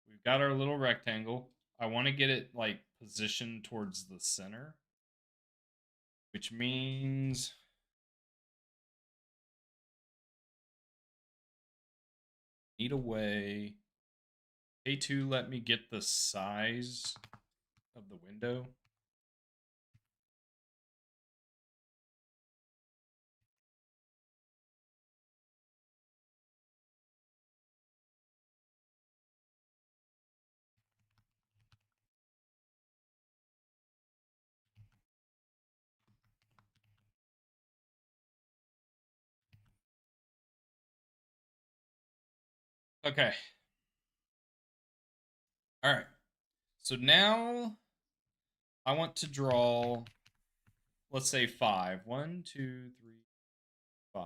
we've got our little rectangle. I want to get it like positioned towards the center, which means need a way. A2, let me get the size of the window. Okay. All right. So now I want to draw, let's say 5. 1, 2, 3, 5.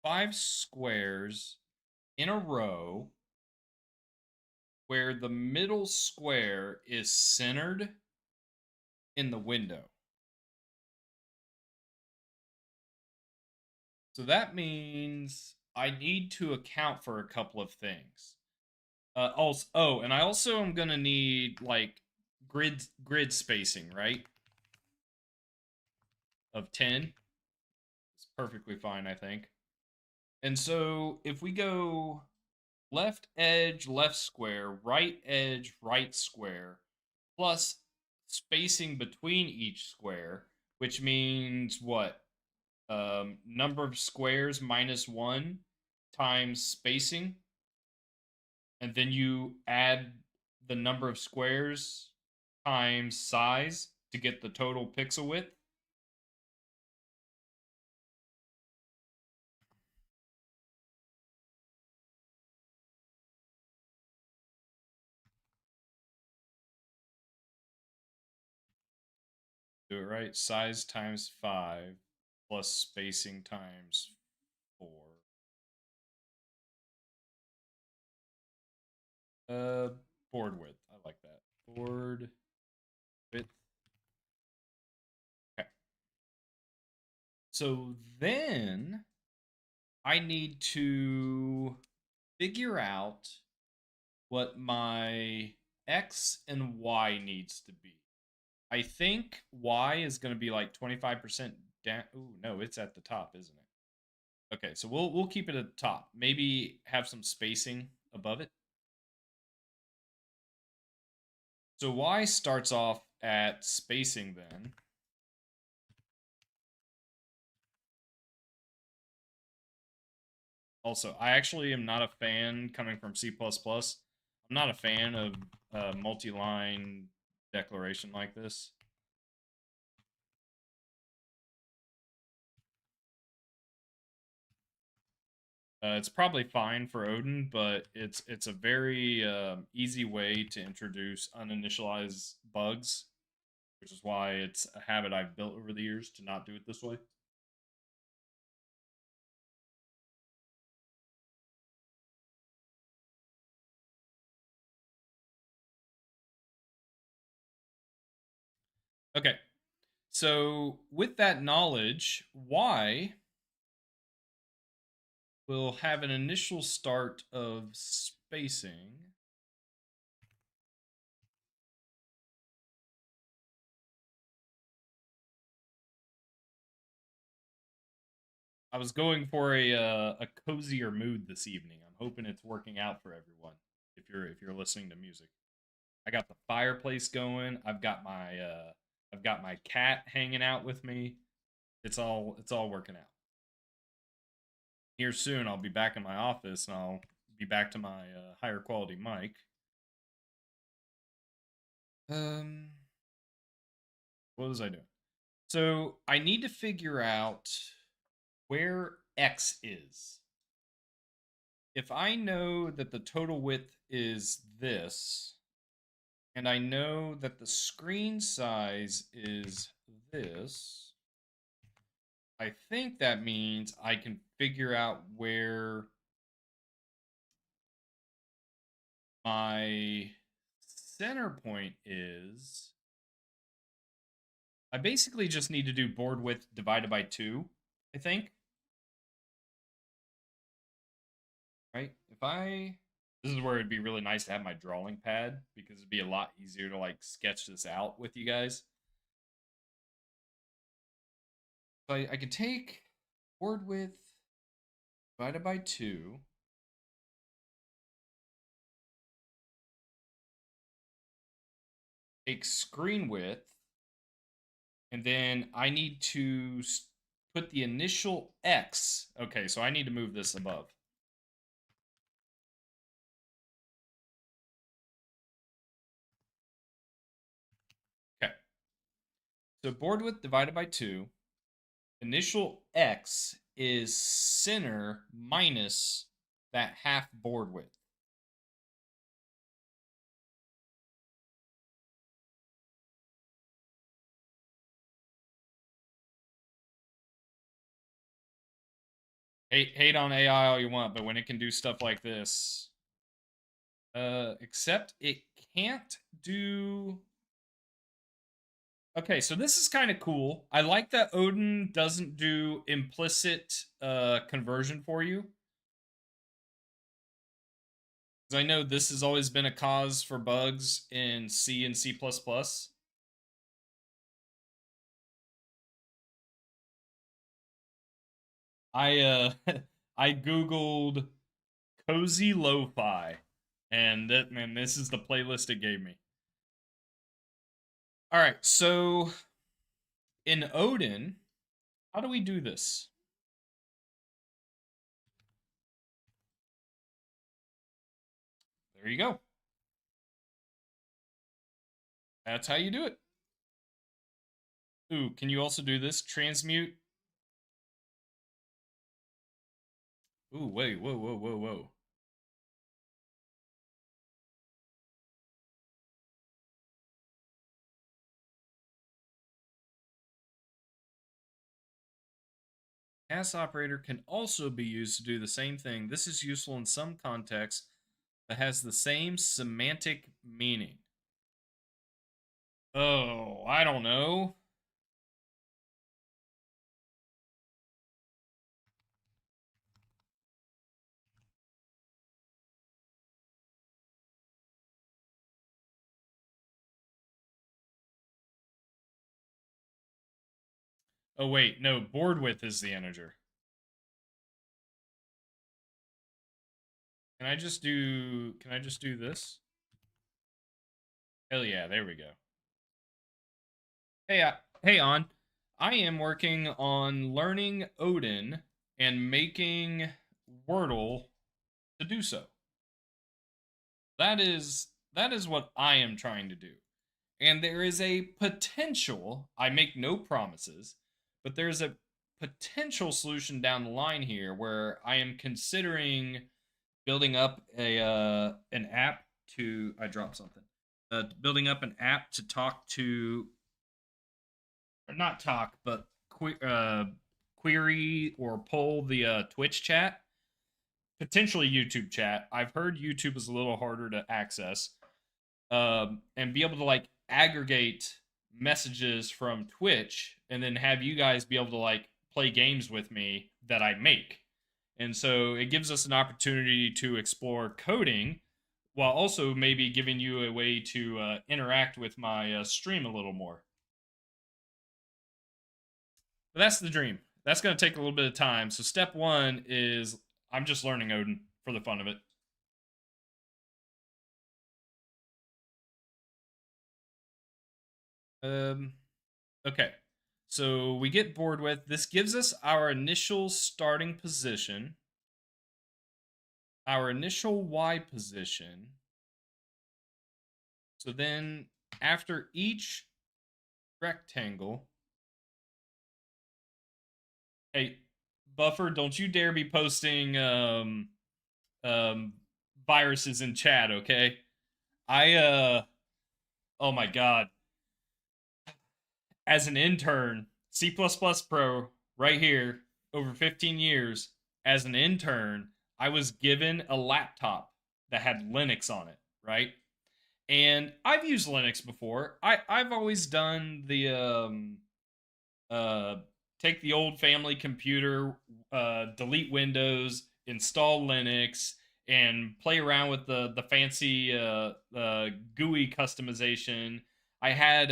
5 squares in a row where the middle square is centered in the window. So that means I need to account for a couple of things. And I also am gonna need like grid spacing, right? Of 10. It's perfectly fine, I think. And so if we go left edge, left square, right edge, right square, plus spacing between each square, which means what? Number of squares minus 1 times spacing, and then you add the number of squares times size to get the total pixel width. Do it right. Size times 5 plus spacing times 4. Uh, Board width. I like that. Board width. Okay. So then I need to figure out what my X and Y needs to be. I think Y is going to be like 25% down. Ooh, no, it's at the top, isn't it? Okay, so we'll keep it at the top. Maybe have some spacing above it. So Y starts off at spacing then. Also, I actually am not a fan coming from C++. I'm not a fan of multi-line declaration like this. It's probably fine for Odin, but it's a very easy way to introduce uninitialized bugs, which is why it's a habit I've built over the years to not do it this way. So, with that knowledge, Y will have an initial start of spacing. I was going for a cozier mood this evening. I'm hoping it's working out for everyone. If you're listening to music, I got the fireplace going. I've got my cat hanging out with me. It's all working out. Here soon, I'll be back in my office and I'll be back to my higher quality mic. Um, what was I doing? So I need to figure out where X is. If I know that the total width is this, and I know that the screen size is this, I think that means I can figure out where my center point is. I basically just need to do board width divided by 2, I think. Right? This is where it'd be really nice to have my drawing pad because it'd be a lot easier to like sketch this out with you guys. So I could take board width divided by 2. Take screen width, and then I need to put the initial X. Okay, so I need to move this above. Okay. So board width divided by 2. Initial X is center minus that half board width. Hate on AI all you want, but when it can do stuff like this, except it can't do. Okay, so this is kind of cool. I like that Odin doesn't do implicit conversion for you. Because I know this has always been a cause for bugs in C and C++. I I googled cozy lo-fi, and this is the playlist it gave me. All right, so in Odin, how do we do this? There you go. That's how you do it. Ooh, can you also do this? Transmute. Ooh, wait, whoa, whoa, whoa, whoa. Cast operator can also be used to do the same thing. This is useful in some contexts that has the same semantic meaning. Oh, I don't know. Oh wait, no, board width is the integer. Can I just do this? Hell yeah, there we go. Hey on. I am working on learning Odin and making Wordle to do so. That is what I am trying to do. And there is a potential, I make no promises, but there's a potential solution down the line here where I am considering building up a an app to I dropped something. Building up an app to talk to, or not talk, but query or poll the Twitch chat, potentially YouTube chat. I've heard YouTube is a little harder to access, and be able to like aggregate messages from Twitch and then have you guys be able to like play games with me that I make. And so it gives us an opportunity to explore coding while also maybe giving you a way to interact with my stream a little more. But that's the dream. That's going to take a little bit of time. So step one is I'm just learning Odin for the fun of it. Um, okay. So we get bored with this gives us our initial starting position, our initial Y position. So then after each rectangle, hey, Buffer, don't you dare be posting um viruses in chat, okay? I oh my god. As an intern, C++ Pro right here over 15 years as an intern, I was given a laptop that had Linux on it, right? And I've used Linux before. I've always done the uh take the old family computer, delete Windows, install Linux, and play around with the fancy GUI customization. I had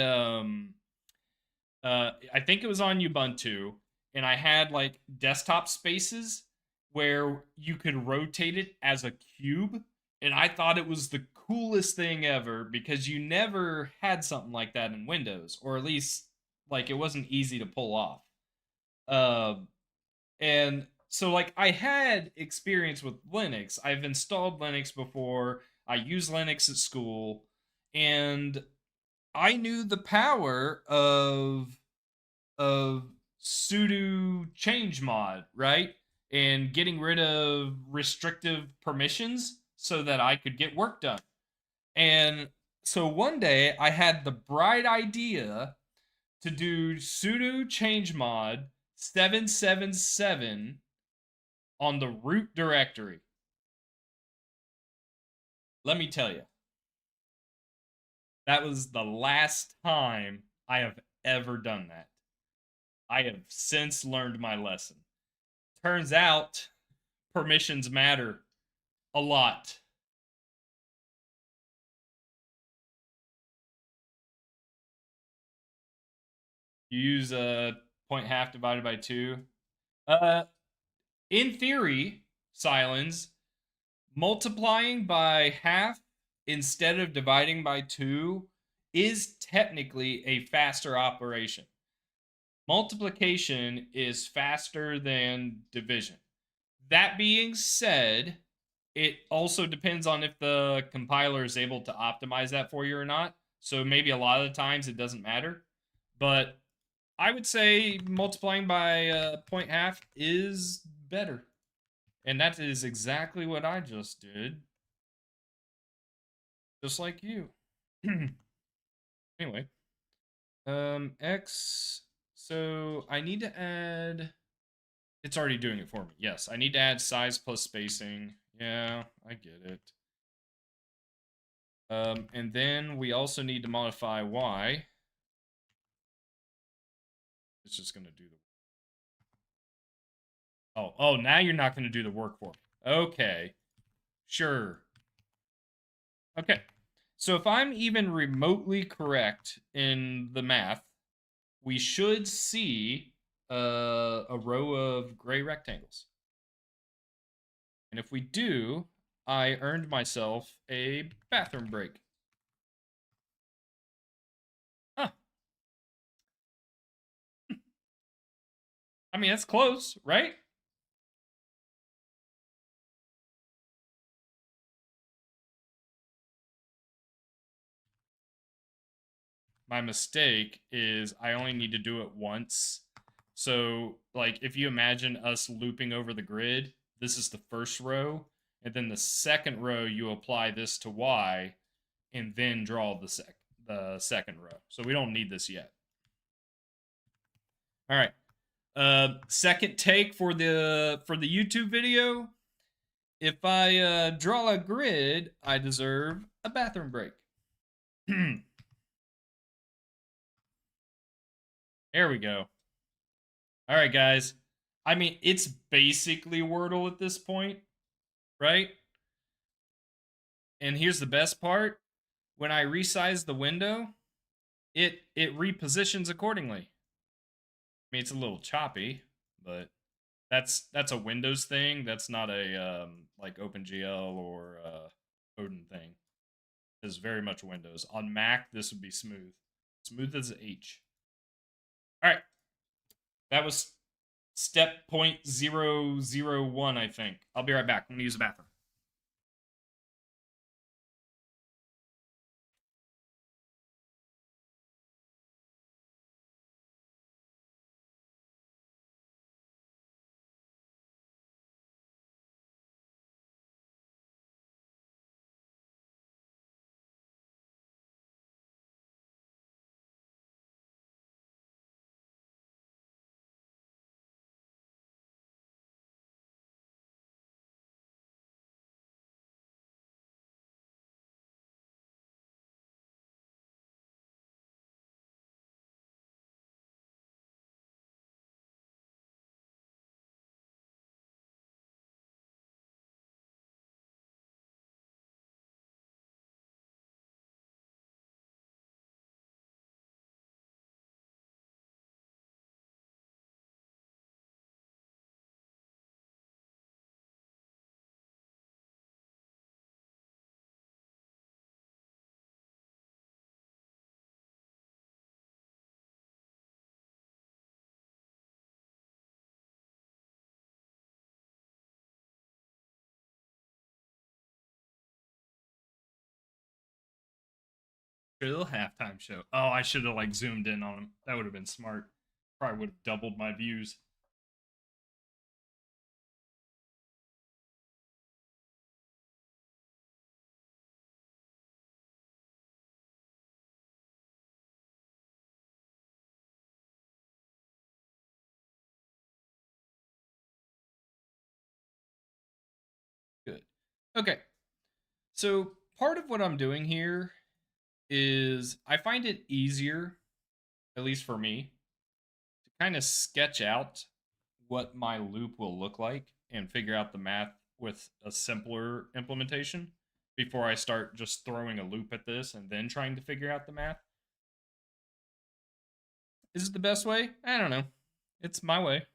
I think it was on Ubuntu, and I had like desktop spaces where you could rotate it as a cube, and I thought it was the coolest thing ever because you never had something like that in Windows, or at least like it wasn't easy to pull off. Uh, and so like I had experience with Linux. I've installed Linux before. I use Linux at school, and I knew the power of sudo change mod, right? And getting rid of restrictive permissions so that I could get work done. And so one day I had the bright idea to do sudo change mod 777 on the root directory. Let me tell you, that was the last time I have ever done that. I have since learned my lesson. Turns out permissions matter a lot. You use point half divided by two. Uh, in theory, Silence, multiplying by half instead of dividing by two is technically a faster operation. Multiplication is faster than division. That being said, it also depends on if the compiler is able to optimize that for you or not. So maybe a lot of the times it doesn't matter. But I would say multiplying by point half is better. And that is exactly what I just did. Just like you. Anyway. X. So I need to add. It's already doing it for me. Yes, I need to add size plus spacing. Yeah, I get it. And then we also need to modify Y. It's just going to do the. Oh, now you're not going to do the work for me. Okay. Sure. Okay. So if I'm even remotely correct in the math, we should see a row of gray rectangles. And if we do, I earned myself a bathroom break. Huh. I mean, that's close, right? My mistake is I only need to do it once. So, like, if you imagine us looping over the grid, this is the first row, and then the second row you apply this to Y, and then draw the second row. So we don't need this yet. All right. Second take for the YouTube video. If I draw a grid, I deserve a bathroom break. There we go. All right, guys. I mean, it's basically Wordle at this point, right? And here's the best part. When I resize the window, it repositions accordingly. I mean, it's a little choppy, but that's a Windows thing. That's not a like OpenGL or Odin thing. It's very much Windows. On Mac, this would be smooth, smooth as H. All right, that was step 0.001, I think. I'll be right back. I'm gonna use the bathroom. Little halftime show. Oh, I should have like zoomed in on him. That would have been smart. Probably would have doubled my views. Good. Okay. So part of what I'm doing here is I find it easier, at least for me, to kind of sketch out what my loop will look like and figure out the math with a simpler implementation before I start just throwing a loop at this and then trying to figure out the math. Is it the best way? I don't know. It's my way.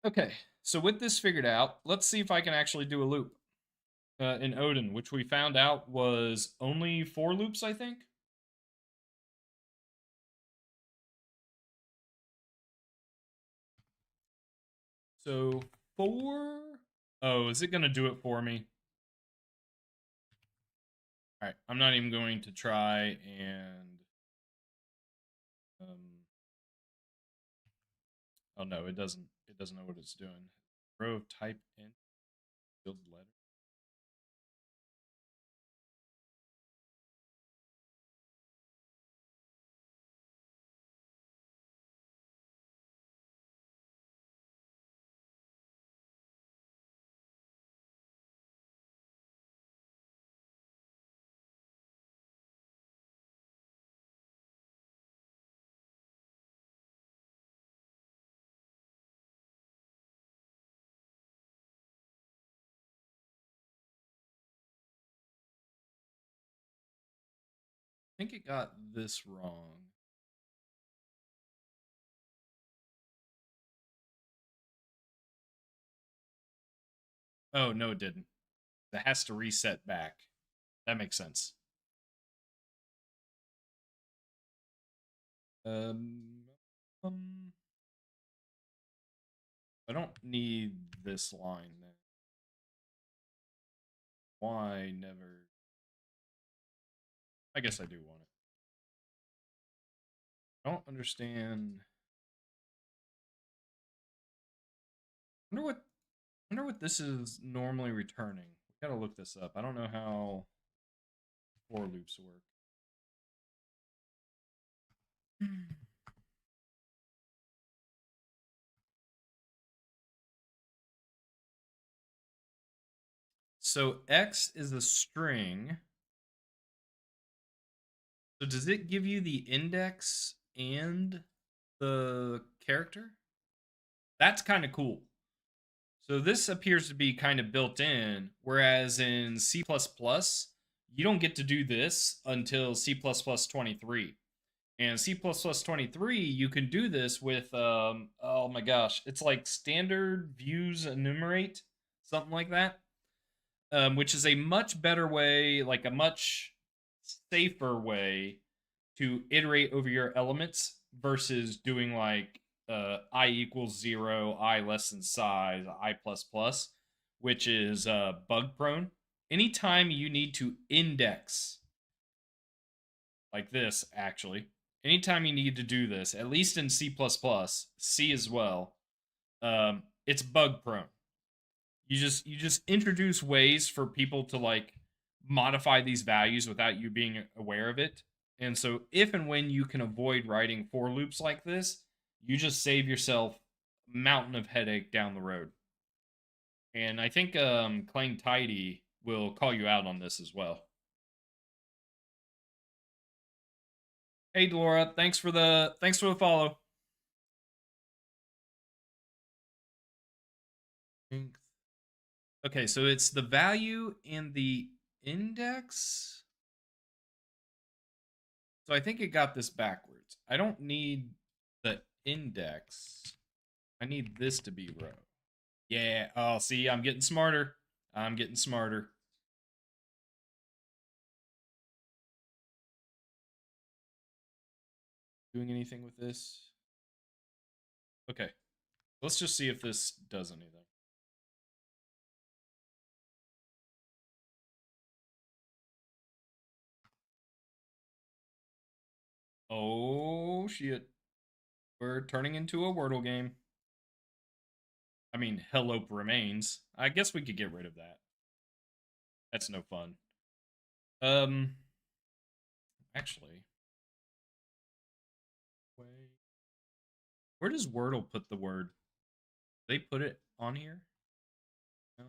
Okay, so with this figured out, let's see if I can actually do a loop in Odin, which we found out was only 4 loops, I think. So 4. Oh, is it going to do it for me? All right, I'm not even going to try and. Oh no, it doesn't. It doesn't know what it's doing. Row of type int field letter. I think it got this wrong. Oh no, it didn't. It has to reset back. That makes sense. Um, um I don't need this line then. Why never? I guess I do want it. I don't understand. Wonder what wonder what this is normally returning. We gotta look this up. I don't know how for loops work. So X is a string. So does it give you the index and the character? That's kind of cool. So this appears to be kind of built in, whereas in C++, you don't get to do this until C++23. And C++23, you can do this with, oh my gosh, it's like standard views enumerate, something like that, which is a much better way, like a much safer way to iterate over your elements versus doing like I equals 0, I less than size, I plus plus, which is bug prone. Anytime you need to index like this, actually, anytime you need to do this, at least in C++, C as well, it's bug prone. You just introduce ways for people to like modify these values without you being aware of it. And so if and when you can avoid writing for loops like this, you just save yourself a mountain of headache down the road. And I think Clang Tidy will call you out on this as well. Hey Laura, thanks for the follow. Okay, so it's the value and the index. So I think it got this backwards. I don't need the index. I need this to be row. Yeah. Oh, see, I'm getting smarter. I'm getting smarter. Doing anything with this? Okay. Let's just see if this does anything. Oh, shit. We're turning into a Wordle game. I mean, Hello remains. I guess we could get rid of that. That's no fun. Um, actually, where does Wordle put the word? They put it on here? No.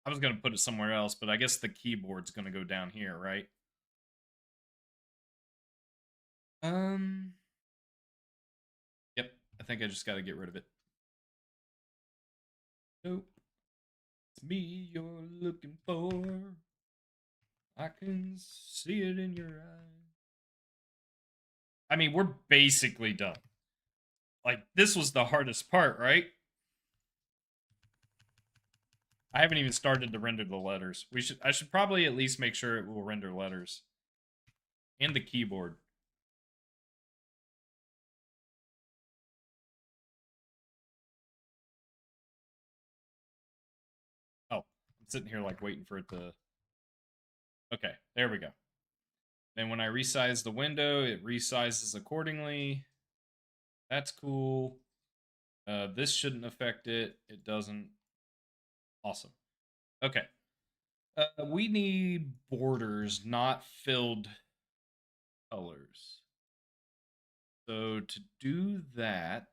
I was gonna put it somewhere else, but I guess the keyboard's gonna go down here, right? Um. Yep. I think I just got to get rid of it. Nope. It's me you're looking for. I can see it in your eyes. I mean, we're basically done. Like, this was the hardest part, right? I haven't even started to render the letters. I should probably at least make sure it will render letters. And the keyboard. Oh, I'm sitting here like waiting for it to. Okay, there we go. Then when I resize the window, it resizes accordingly. That's cool. This shouldn't affect it. It doesn't. Awesome. Okay. We need borders, not filled colors. So to do that,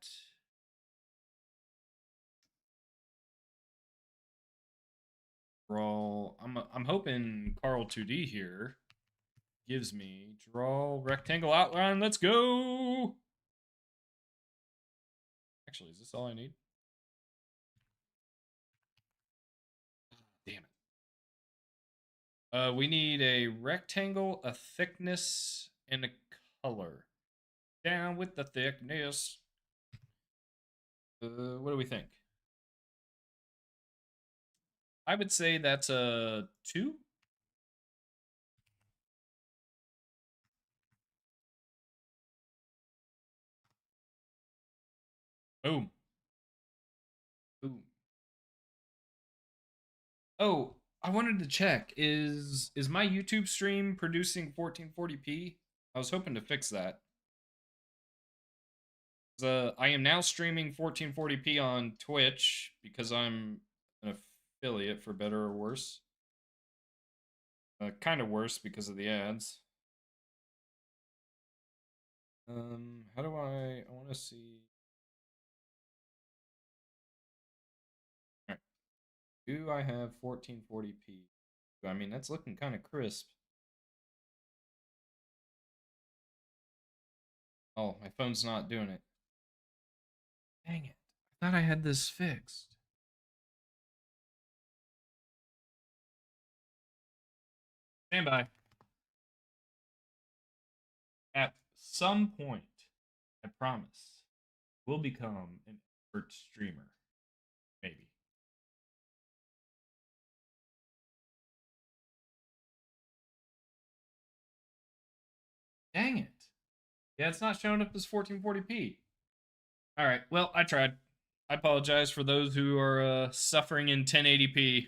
draw. I'm hoping Carl 2D here gives me draw rectangle outline. Let's go. Actually, is this all I need? Damn it. We need a rectangle, a thickness, and a color. Down with the thickness. What do we think? I would say that's a 2. Boom. Boom. Oh, I wanted to check. Is my YouTube stream producing 1440p? I was hoping to fix that. I am now streaming 1440p on Twitch because I'm an affiliate, for better or worse. Kind of worse because of the ads. How do I want to see. All right. Do I have 1440p? I mean, that's looking kind of crisp. Oh, my phone's not doing it. Dang it. I thought I had this fixed. Stand by. At some point, I promise, we'll become an expert streamer. Maybe. Dang it. Yeah, it's not showing up as 1440p. All right. Well, I tried. I apologize for those who are suffering in 1080p.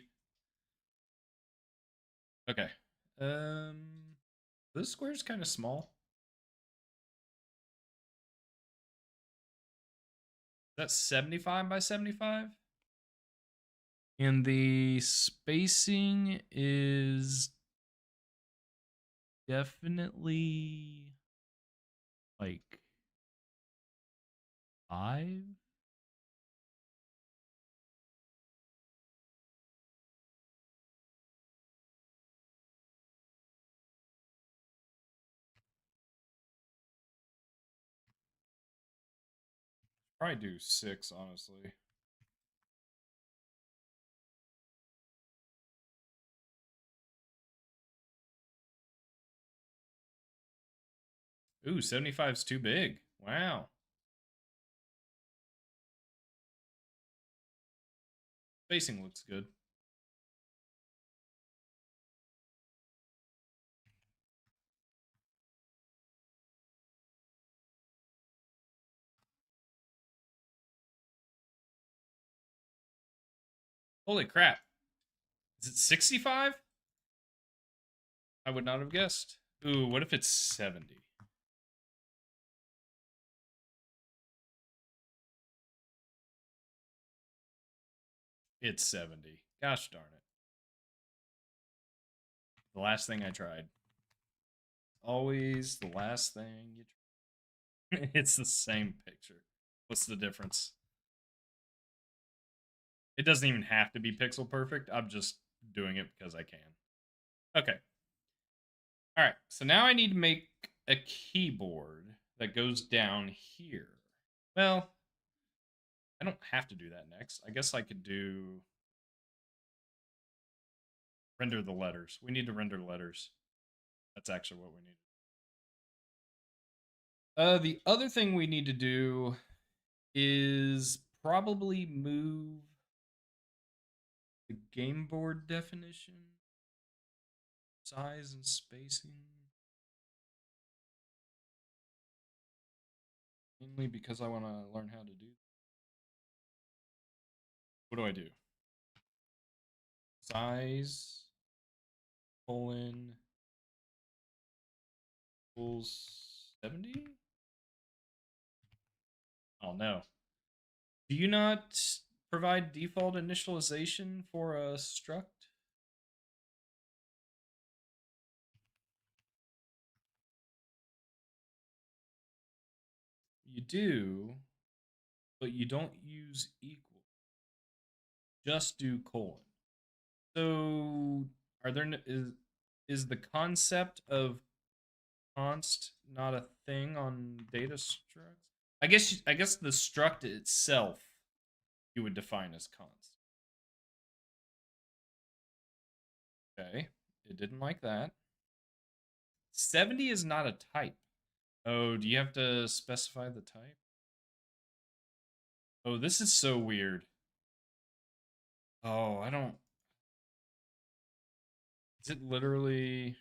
Okay. This square's kind of small. That's 75 by 75. And the spacing is definitely like 5. Probably do 6, honestly. Ooh, 75 is too big. Wow. Spacing looks good. Holy crap. Is it 65? I would not have guessed. Ooh, what if it's 70? It's 70. Gosh darn it. The last thing I tried. Always the last thing you try. It's the same picture. What's the difference? It doesn't even have to be pixel perfect. I'm just doing it because I can. Okay. All right. So now I need to make a keyboard that goes down here. Well, I don't have to do that next. I guess I could do render the letters. We need to render letters. That's actually what we need. The other thing we need to do is probably move the game board definition, size, and spacing. Mainly because I want to learn how to do. What do I do? Size colon equals 70? Oh no. Do you not provide default initialization for a struct? You do, but you don't use equal. Just do colon. So, are there is the concept of const not a thing on data structs? I guess the struct itself you would define as const. Okay, it didn't like that. 70 is not a type. Oh, do you have to specify the type? Oh, this is so weird. Oh, I don't. Is it literally?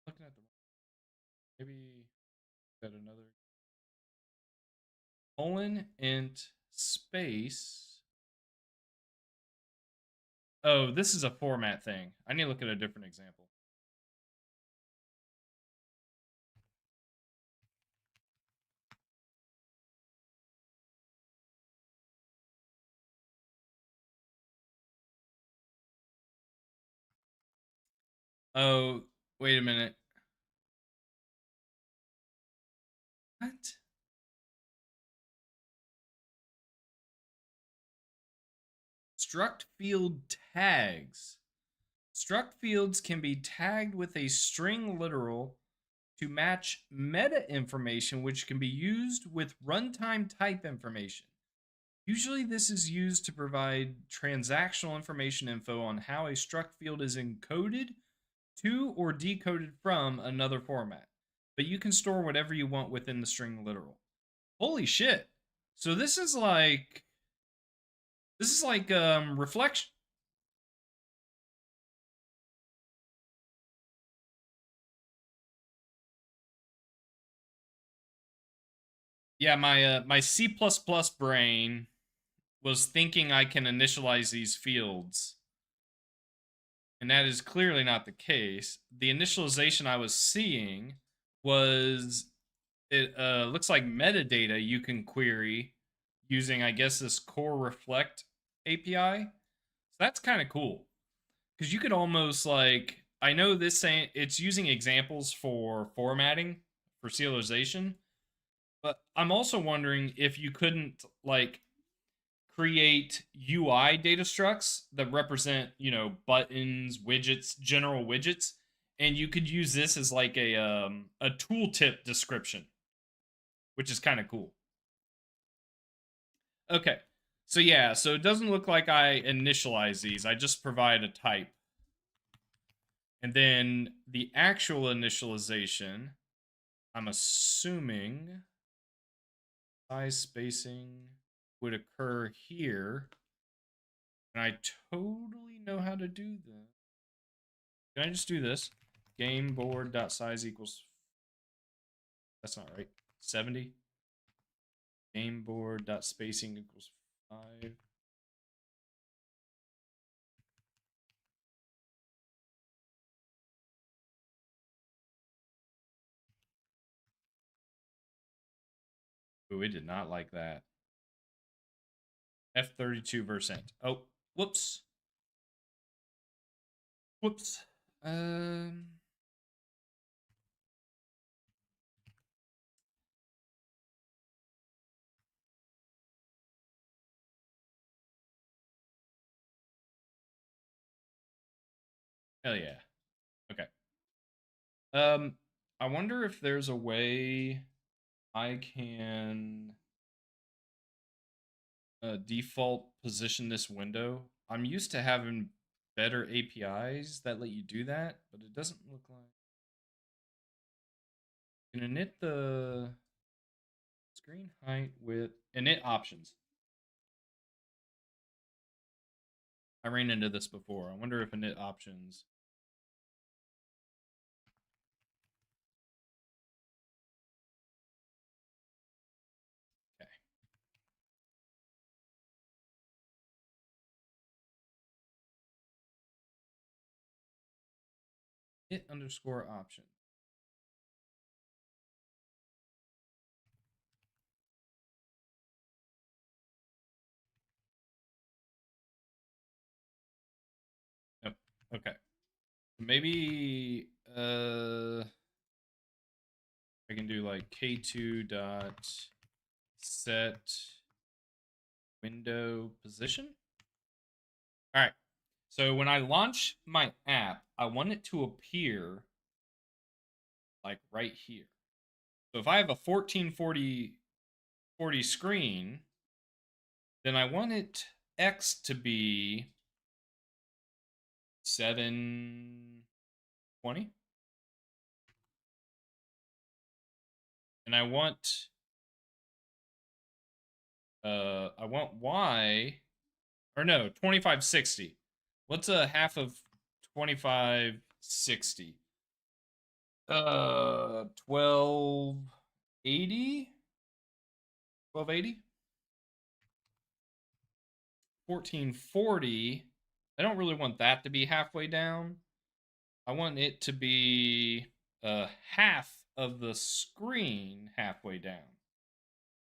Looking at the maybe got another colon int space. Oh, this is a format thing. I need to look at a different example. Oh, wait a minute. What? Struct field tags. Struct fields can be tagged with a string literal to match meta information, which can be used with runtime type information. Usually, this is used to provide transactional information info on how a struct field is encoded to or decoded from another format. But you can store whatever you want within the string literal. Holy shit. So this is like reflection. Yeah, my C++ brain was thinking I can initialize these fields, and that is clearly not the case. The initialization I was seeing was it looks like metadata you can query using, I guess, this core reflect API. So that's kind of cool because you could almost like, I know this saying it's using examples for formatting for serialization, but I'm also wondering if you couldn't like create UI data structs that represent, buttons, widgets, general widgets, and you could use this as like a tooltip description, which is kind of cool. Okay. So yeah, so it doesn't look like I initialize these. I just provide a type. And then the actual initialization, I'm assuming size spacing would occur here. And I totally know how to do that. Can I just do this? Game board dot size equals, that's not right, 70. Game board dot spacing equals 5. Ooh, it did not like that. F32%. Oh, whoops. Whoops. Um. Hell yeah. Okay. Um. I wonder if there's a way I can default position this window. I'm used to having better APIs that let you do that, but it doesn't look like. You can init the screen height with init options. I ran into this before. I wonder if init options. Okay. Init underscore option. Yep. Okay. Maybe I can do like k2 dot set window position. All right. So when I launch my app, I want it to appear like right here. So if I have a 1440 screen, then I want it X to be 720. And I want Y, or no, 2560. What's a half of 2560? 1280. 1280. 1440. I don't really want that to be halfway down. I want it to be half of the screen halfway down.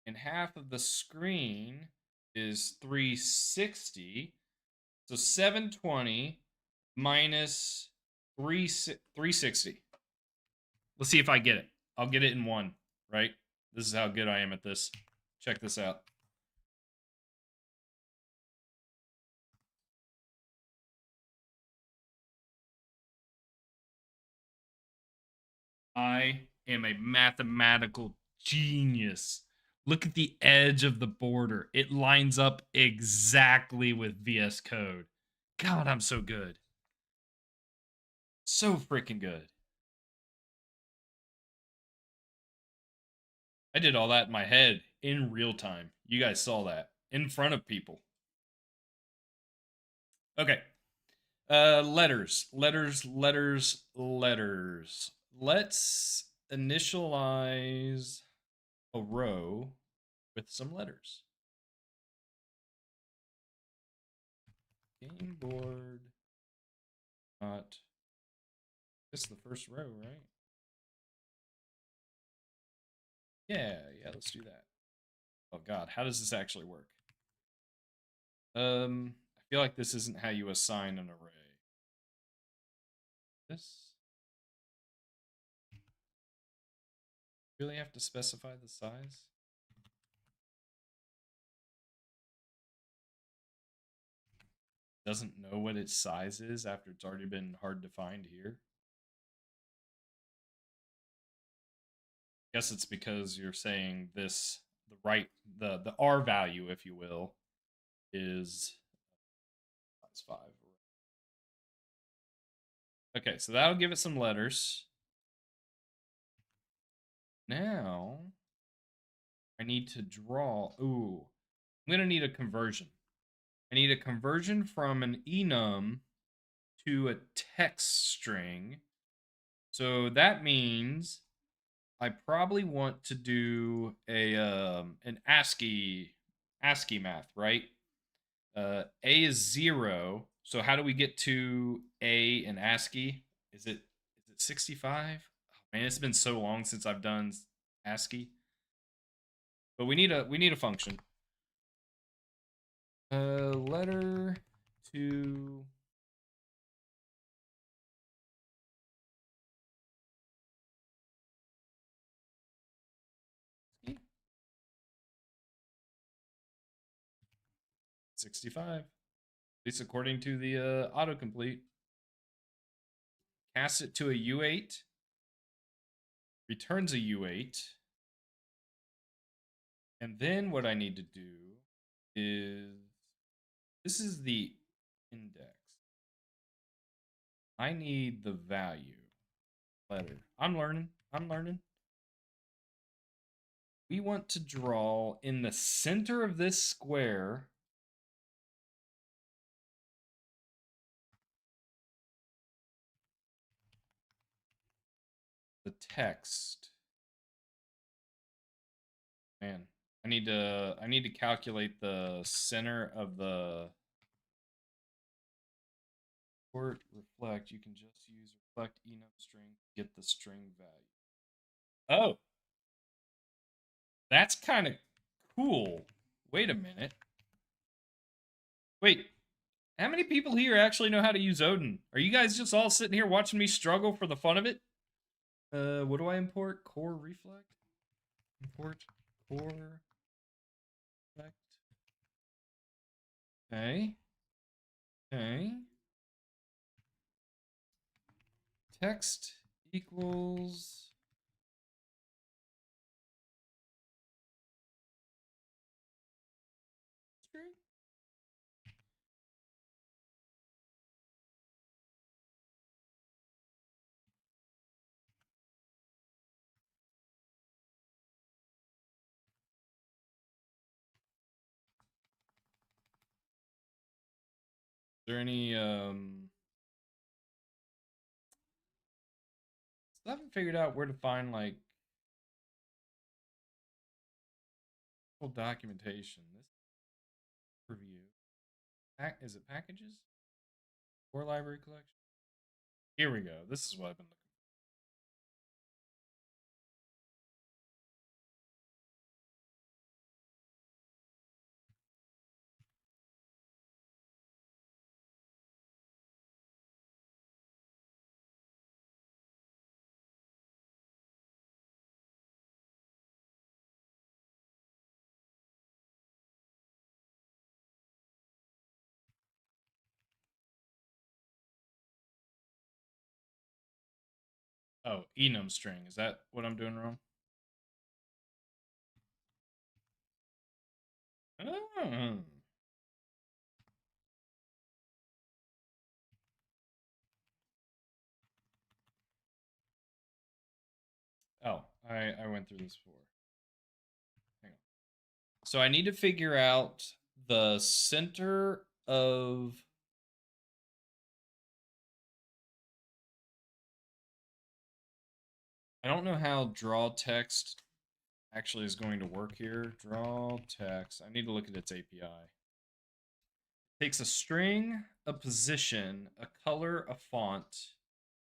And half of the screen is 360. So 720 minus 360. Let's see if I get it. I'll get it in one, right? This is how good I am at this. Check this out. I am a mathematical genius. Look at the edge of the border. It lines up exactly with VS Code. God, I'm so good. So freaking good. I did all that in my head in real time. You guys saw that in front of people. Okay. Letters. Let's initialize a row with some letters. Game board. Not. This is the first row, right? Yeah, let's do that. Oh god, how does this actually work? I feel like this isn't how you assign an array. This really have to specify the size? Doesn't know what its size is after it's already been hard to find here. Guess it's because you're saying this the R value, if you will, is size 5. Okay, so that'll give it some letters. Now I need to draw. Ooh, I'm gonna need a conversion. I need a conversion from an enum to a text string. So that means I probably want to do a an ASCII math, right? A is 0. So how do we get to A in ASCII? Is it 65? Oh, man, it's been so long since I've done ASCII. But we need a function. Letter to 65. At least according to the autocomplete. Cast it to a U8. Returns a U8. And then what I need to do is this is the index. I need the value letter. I'm learning. We want to draw in the center of this square the text. Man, I need to calculate the center of the port reflect. You can just use reflect enum string to get the string value. Oh, that's kind of cool. Wait a minute. Wait, how many people here actually know how to use Odin? Are you guys just all sitting here watching me struggle for the fun of it? What do I import? Core reflect? Import core reflect. Okay. Okay. Text equals string. Is there any I haven't figured out where to find like full documentation. This review. Is it packages? Core library collection? Here we go. This is what I've been looking Oh, enum string. Is that what I'm doing wrong? Oh. Oh, I went through this before. Hang on. So I need to figure out the center of. I don't know how draw text actually is going to work here. Draw text. I need to look at its API. Takes a string, a position, a color, a font,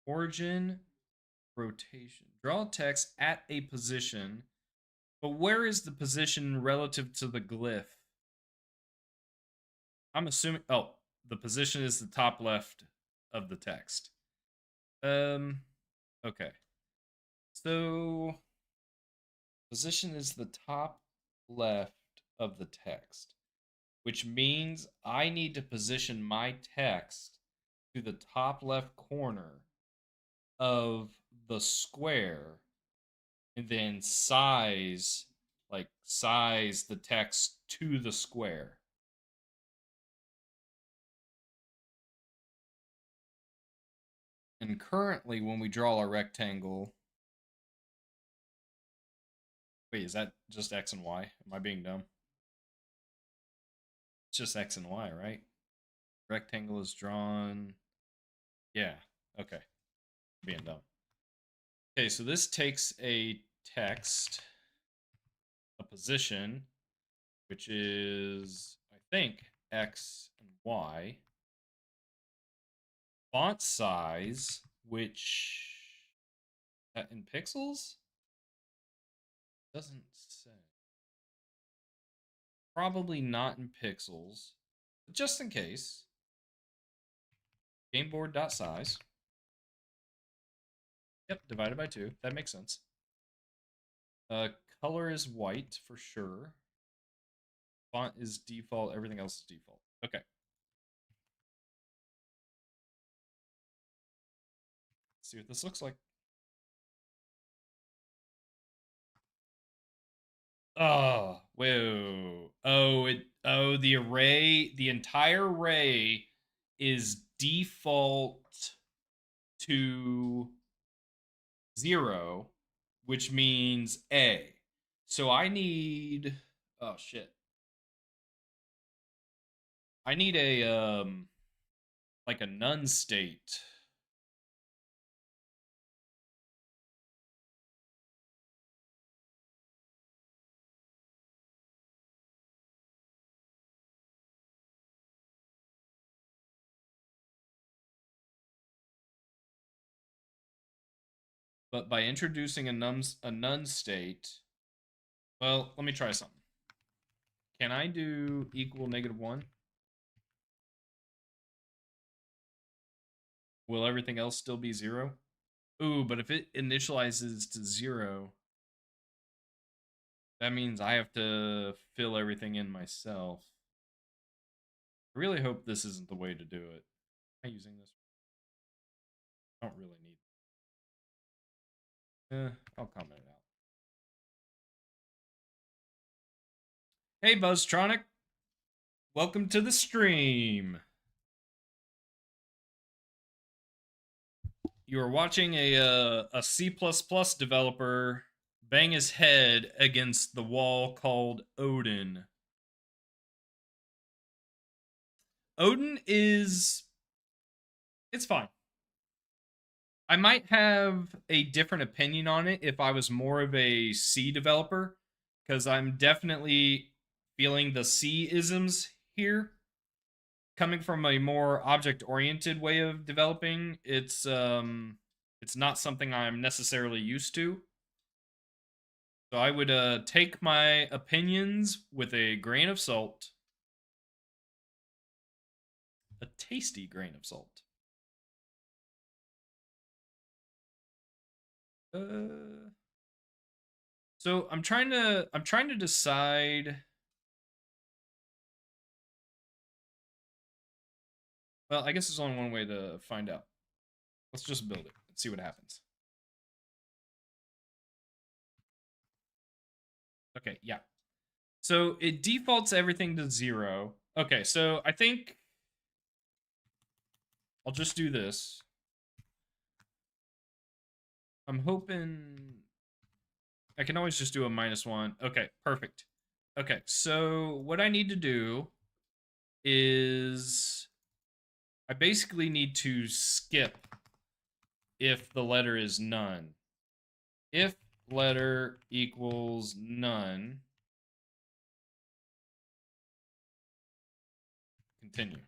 origin, rotation. Draw text at a position, but where is the position relative to the glyph? I'm assuming. Oh, the position is the top left of the text. Okay. So position is the top left of the text, which means I need to position my text to the top left corner of the square and then size the text to the square. And currently when we draw a rectangle, wait, is that just X and Y? Am I being dumb? It's just X and Y, right? Rectangle is drawn. Yeah. Okay. Being dumb. Okay, so this takes a text, a position, which is, I think, X and Y. Font size, which in pixels doesn't say. Probably not in pixels, but just in case. Gameboard.size. Yep, divided by 2. That makes sense. Uh, Color is white for sure. Font is default. Everything else is default. Okay. Let's see what this looks like. Oh, whoa. The array, the entire array is default to 0, which means A. So I need, oh shit. I need a like a none state. But by introducing a none state, well, let me try something. Can I do equal -1? Will everything else still be 0? Ooh, but if it initializes to 0, that means I have to fill everything in myself. I really hope this isn't the way to do it. Am I using this? I don't really need it. I'll comment it out. Hey, Buzztronic. Welcome to the stream. You are watching a C++ developer bang his head against the wall called Odin. Odin is it's fine. I might have a different opinion on it if I was more of a C developer, because I'm definitely feeling the C isms here. Coming from a more object oriented way of developing, it's not something I'm necessarily used to. So I would take my opinions with a grain of salt, a tasty grain of salt. Uh, so I'm trying to decide. Well, I guess there's only one way to find out. Let's just build it and see what happens. Okay, yeah. So it defaults everything to 0. Okay, so I think I'll just do this. I'm hoping I can always just do a -1. Okay, perfect. Okay, so what I need to do is I basically need to skip if the letter is none. If letter equals none, continue.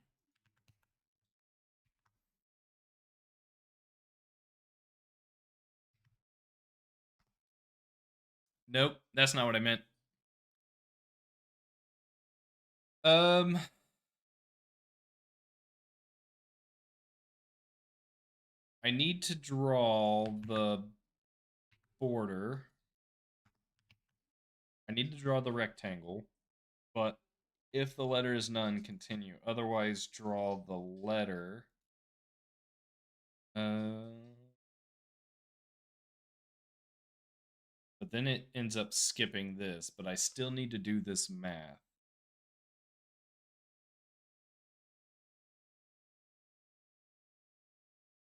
Nope, that's not what I meant. Um, I need to draw the border. I need to draw the rectangle, but if the letter is none, continue. Otherwise, draw the letter. But then it ends up skipping this, but I still need to do this math.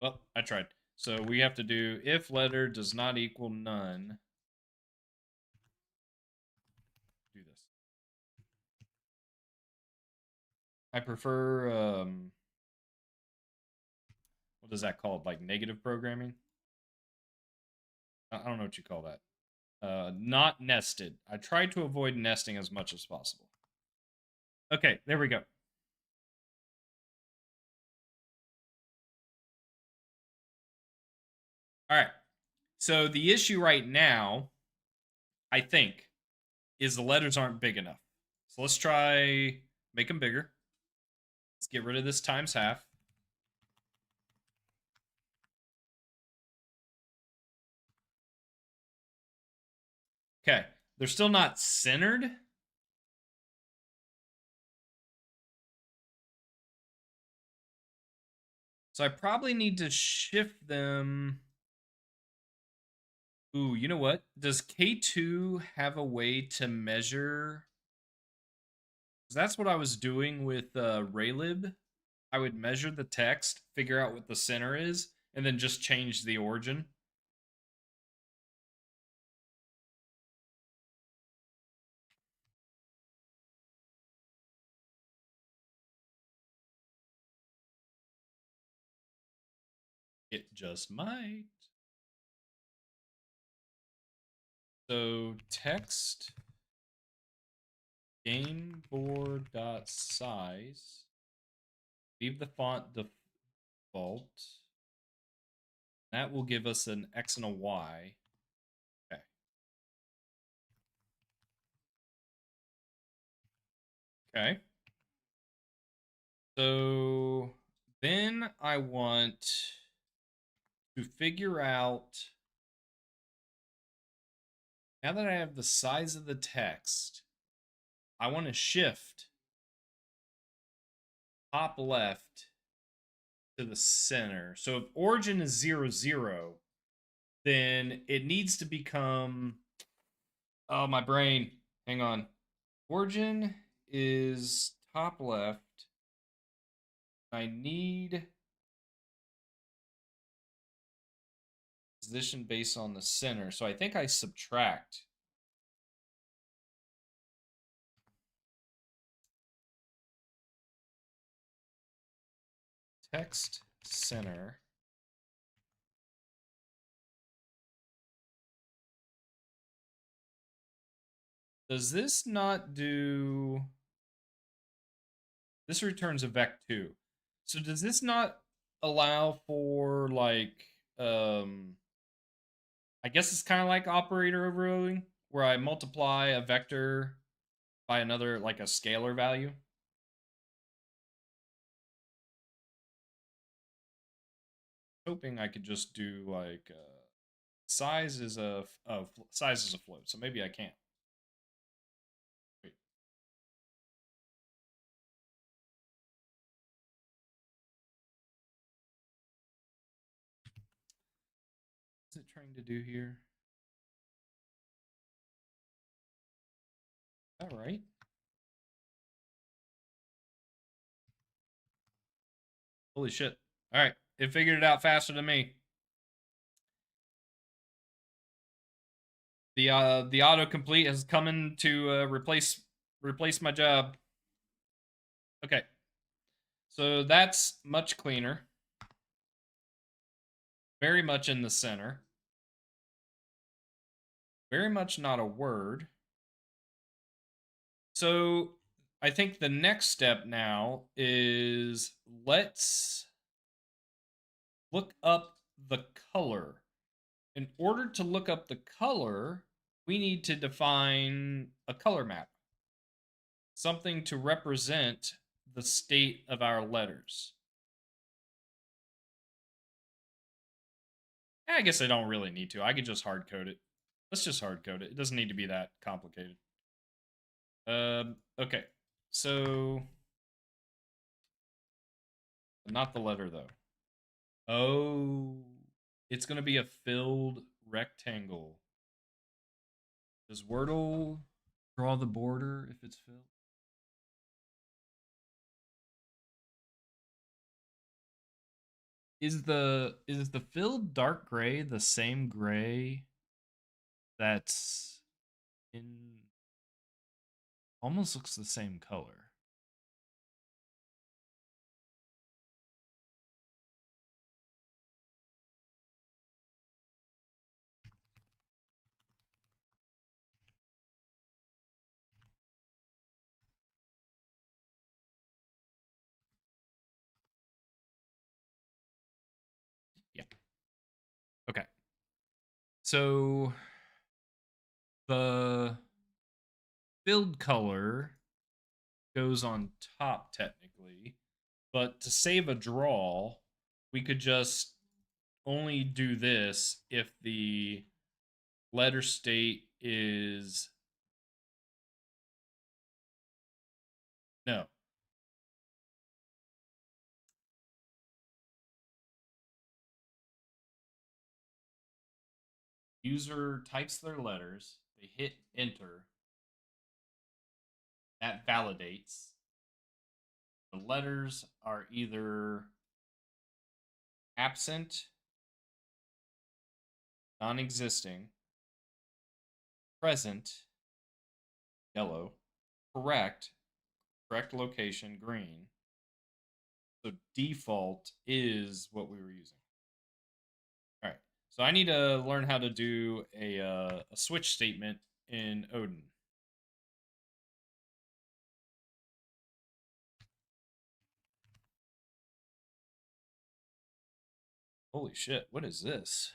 Well, I tried. So we have to do if letter does not equal none. Do this. I prefer what is that called? Like negative programming? I don't know what you call that. Not nested. I try to avoid nesting as much as possible. Okay, there we go. All right. So the issue right now, I think, is the letters aren't big enough. So let's try make them bigger. Let's get rid of this times half. Okay, they're still not centered. So I probably need to shift them. Ooh, you know what? Does K2 have a way to measure? 'Cause that's what I was doing with Raylib. I would measure the text, figure out what the center is, and then just change the origin. It just might. So text gameboard.size. Leave the font default. That will give us an X and a Y. Okay. Okay. So then I want to figure out, now that I have the size of the text, I want to shift top left to the center. So if origin is 0, 0, then it needs to become, oh, my brain. Hang on. Origin is top left. I need position based on the center. So I think I subtract. Text center. Does this not do... This returns a vec2. So does this not allow for like I guess it's kind of like operator overloading where I multiply a vector by another like a scalar value? Hoping I could just do like size is a size is a float. So maybe I can't. Wait. What's it trying to do here? All right. Holy shit. All right. It figured it out faster than me. The autocomplete has come in to replace my job. Okay. So that's much cleaner. Very much in the center. Very much not a word. So I think the next step now is let's look up the color. In order to look up the color, we need to define a color map, something to represent the state of our letters. I guess I don't really need to. I could just hard code it. Let's just hard code it. It doesn't need to be that complicated. Okay. So, not the letter though. Oh, it's going to be a filled rectangle. Does Wordle draw the border if it's filled? Is the filled dark gray the same gray that's in almost looks the same color? Yeah. Okay. So the filled color goes on top technically, but to save a draw, we could just only do this if the letter state is no. User types their letters, they hit enter, that validates. The letters are either absent, non existing, present, yellow, correct, correct location, green. So default is what we were using. All right. So I need to learn how to do a switch statement in Odin. Holy shit! What is this?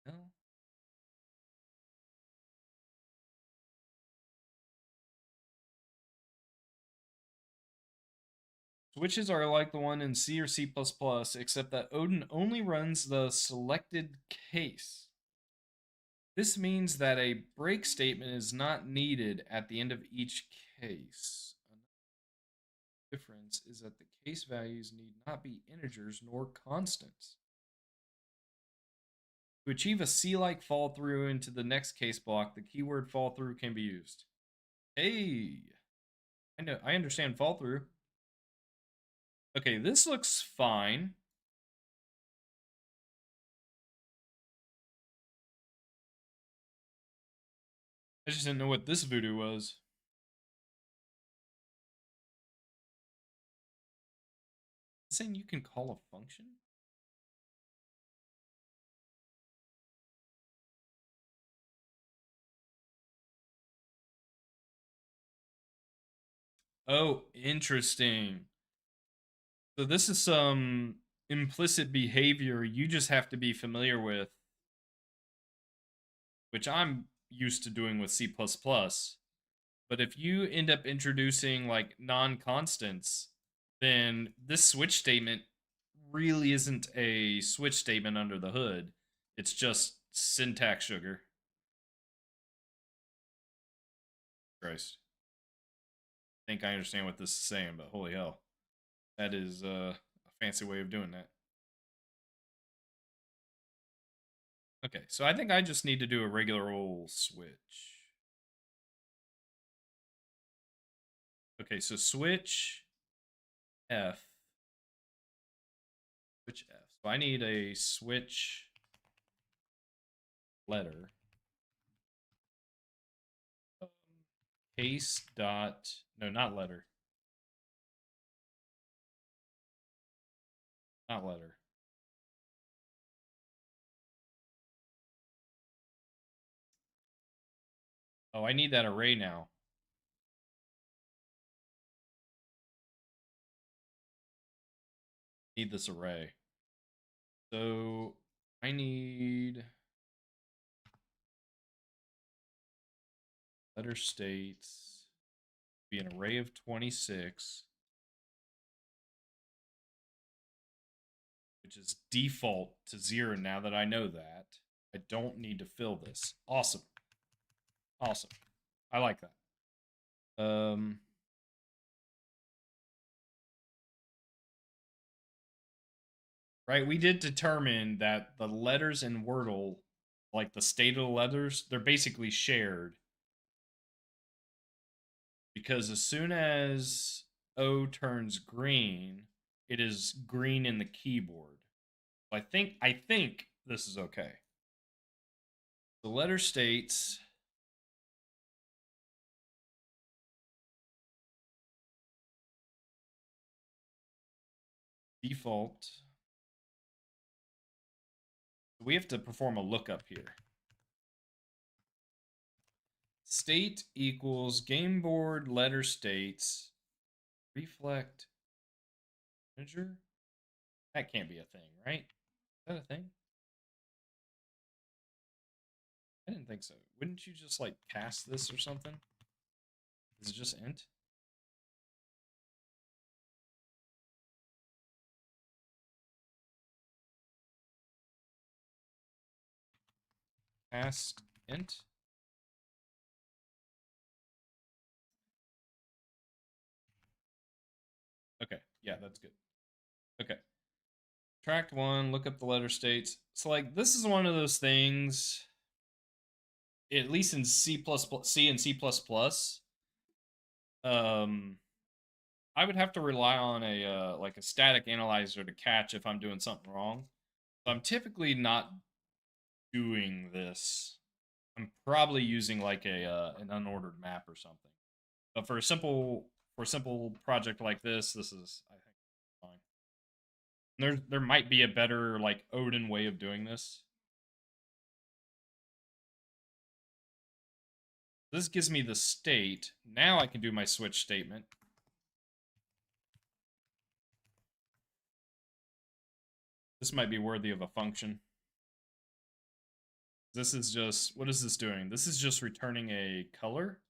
Hell? Switches are like the one in C or C++, except that Odin only runs the selected case. This means that a break statement is not needed at the end of each case. Another difference is that the case values need not be integers nor constants. To achieve a C-like fall through into the next case block, the keyword fall through can be used. Hey, I know, I understand fall through. Okay, this looks fine. I just didn't know what this voodoo was. It's saying you can call a function? Oh, interesting. So this is some implicit behavior you just have to be familiar with, which I'm used to doing with C++. But if you end up introducing like non-constants, then this switch statement really isn't a switch statement under the hood. It's just syntax sugar. Christ. I think I understand what this is saying, but holy hell. That is a fancy way of doing that. Okay, so I think I just need to do a regular old switch. Okay, so switch F. Switch F. So I need a switch letter. Case dot, no, not letter. Not letter. Oh, I need that array now. Need this array. So I need letter states be an array of 26, which is default to 0 now that I know that. I don't need to fill this. Awesome. Awesome. I like that. Right, we did determine that the letters in Wordle, like the state of the letters, they're basically shared. Because as soon as O turns green, it is green in the keyboard. I think this is okay. The letter states default. We have to perform a lookup here. State equals game board letter states reflect integer. That can't be a thing, right? Is that a thing? I didn't think so. Wouldn't you just like cast this or something? Is it just int? Cast int? Okay, yeah, that's good. Okay. Tract one, look up the letter states. So like this is one of those things, at least in C++, C and C++, um, I would have to rely on a like a static analyzer to catch if I'm doing something wrong. So I'm typically not doing this. I'm probably using like a an unordered map or something. But for a simple project like this is I think fine. There might be a better like Odin way of doing this. This gives me the state. Now I can do my switch statement. This might be worthy of a function. This is just, what is this doing? This is just returning a color,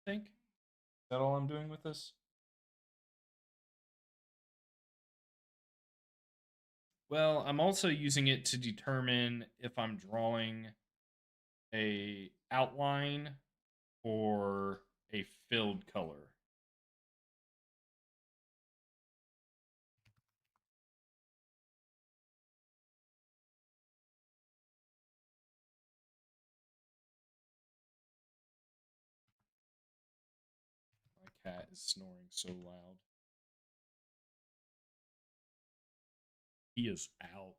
I think. Is that all I'm doing with this? Well, I'm also using it to determine if I'm drawing a outline or a filled color. My cat is snoring so loud. He is out.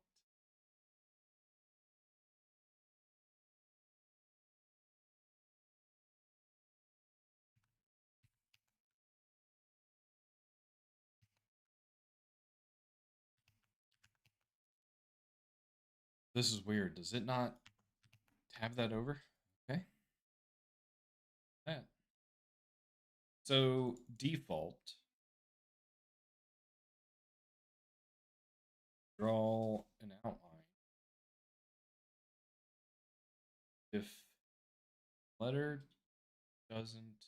This is weird. Does it not tab that over? Okay. That. So default, draw an outline. If letter doesn't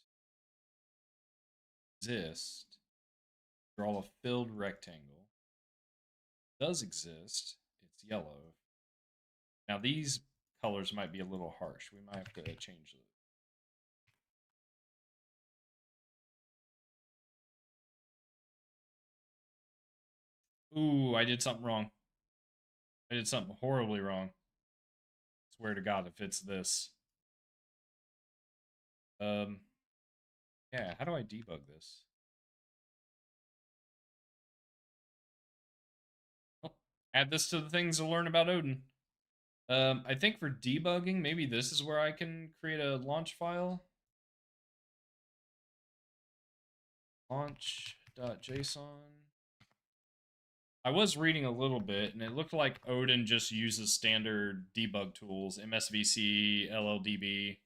exist, draw a filled rectangle. Does exist, it's yellow. Now these colors might be a little harsh. We might have to change it. Ooh, I did something wrong. I did something horribly wrong. Swear to God, if it's this. Um, yeah, how do I debug this? Oh, add this to the things to learn about Odin. I think for debugging, maybe this is where I can create a launch file. Launch.json. I was reading a little bit, and it looked like Odin just uses standard debug tools, MSVC, LLDB.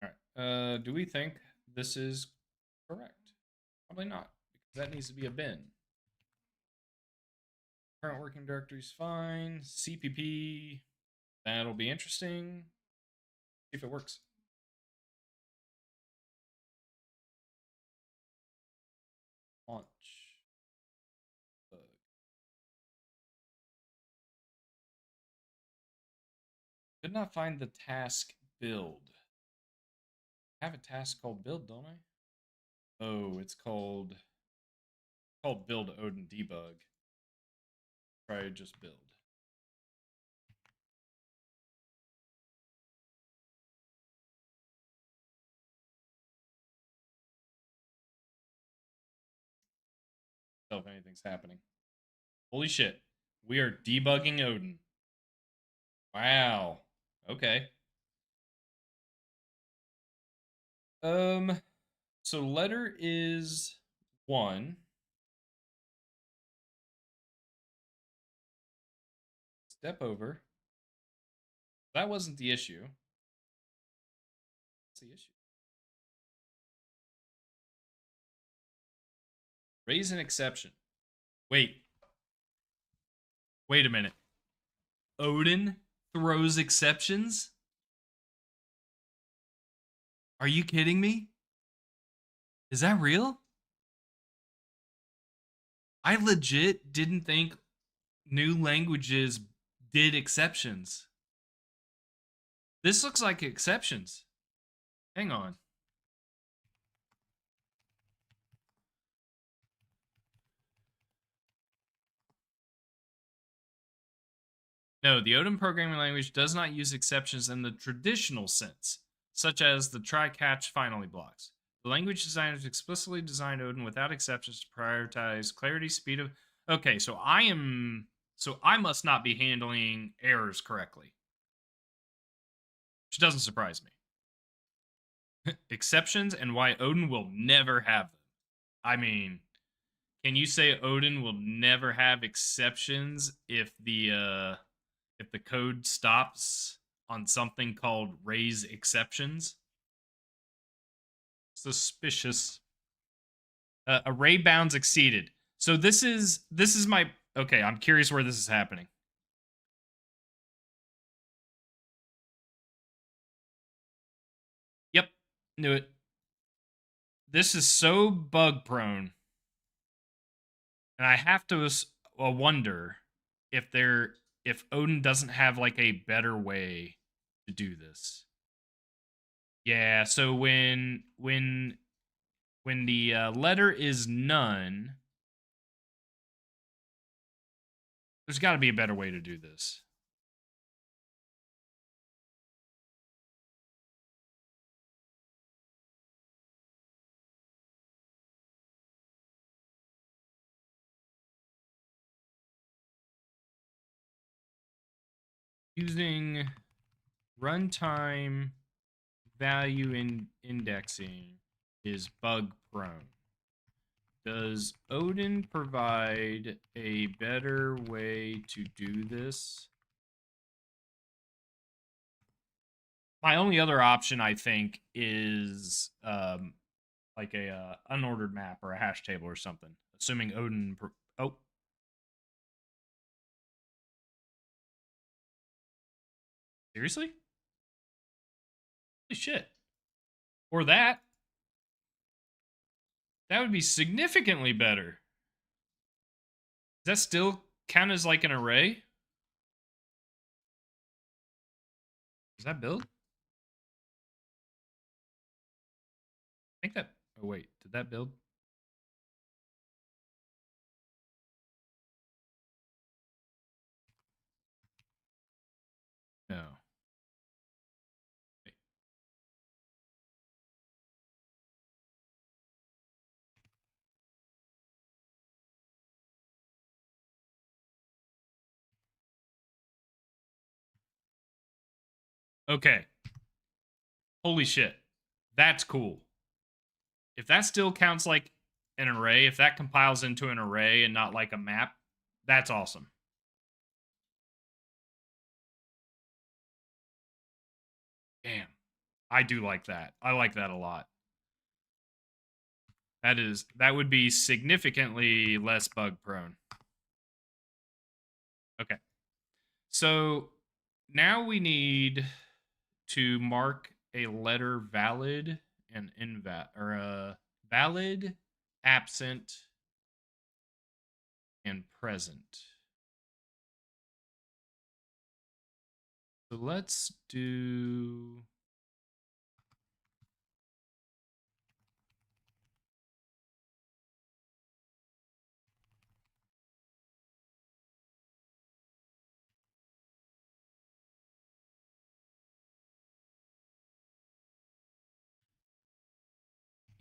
All right. Do we think this is correct? Probably not, because that needs to be a bin. Current working directory is fine. CPP, that'll be interesting. See if it works. Launch. Bug. Could not find the task build. I have a task called build, don't I? Oh, it's called build Odin debug. Try just build. Tell if anything's happening. Holy shit. We are debugging Odin. Wow. Okay. So letter is 1. Step over. That wasn't the issue. What's the issue? Raise an exception. Wait. Wait a minute. Odin throws exceptions? Are you kidding me? Is that real? I legit didn't think new languages did exceptions. This looks like exceptions. Hang on. No, the Odin programming language does not use exceptions in the traditional sense, such as the try-catch finally blocks. The language designers explicitly designed Odin without exceptions to prioritize clarity, speed of. Okay, so I must not be handling errors correctly, which doesn't surprise me. Exceptions and why Odin will never have them. I mean, can you say Odin will never have exceptions if the code stops on something called raise exceptions? Suspicious. Array bounds exceeded. So this is my okay. I'm curious where this is happening. Yep, knew it. This is so bug prone, and I have to wonder if Odin doesn't have like a better way to do this. Yeah. So when the letter is none, there's got to be a better way to do this. Using runtime value indexing is bug prone. Does Odin provide a better way to do this? My only other option, I think, is like a unordered map or a hash table or something. Assuming Odin. Oh, seriously? Holy shit! Or that. That would be significantly better. Does that still count as like an array? Does that build? I think that. Oh, wait. Did that build? No. Wait. Okay. Holy shit. That's cool. If that still counts like an array, if that compiles into an array and not like a map, that's awesome. Damn. I do like that. I like that a lot. That would be significantly less bug prone. Okay. So now we need to mark a letter valid and invalid, or valid, absent, and present. So let's do.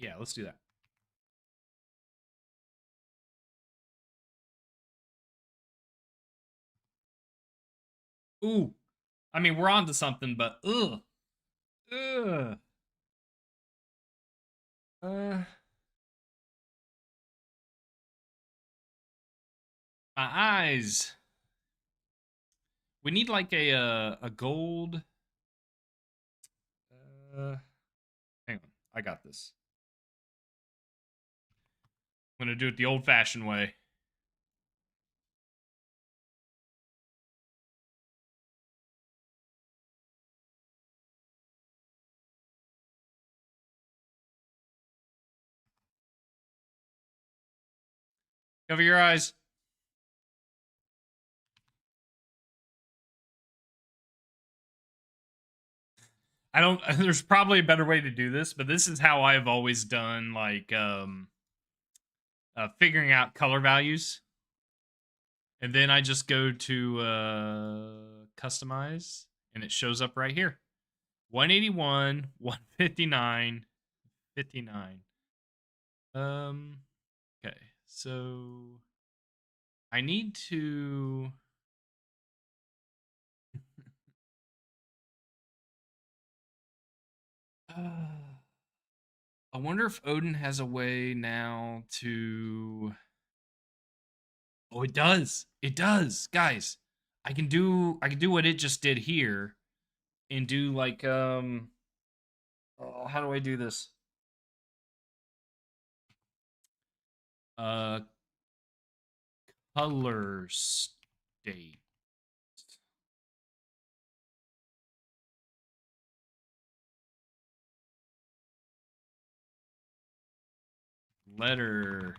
Yeah, let's do that. Ooh, I mean, we're on to something, but ugh. Uh, my eyes. We need like a gold. Uh, hang on, I got this. I'm gonna do it the old-fashioned way. Cover your eyes. I don't. There's probably a better way to do this, but this is how I've always done, like figuring out color values, and then I just go to customize, and it shows up right here. 181, 159, 59. Okay, so I need to. I wonder if Odin has a way now to. Oh, it does. It does, guys. I can do what it just did here, and do like how do I do this? Uh, color state, letter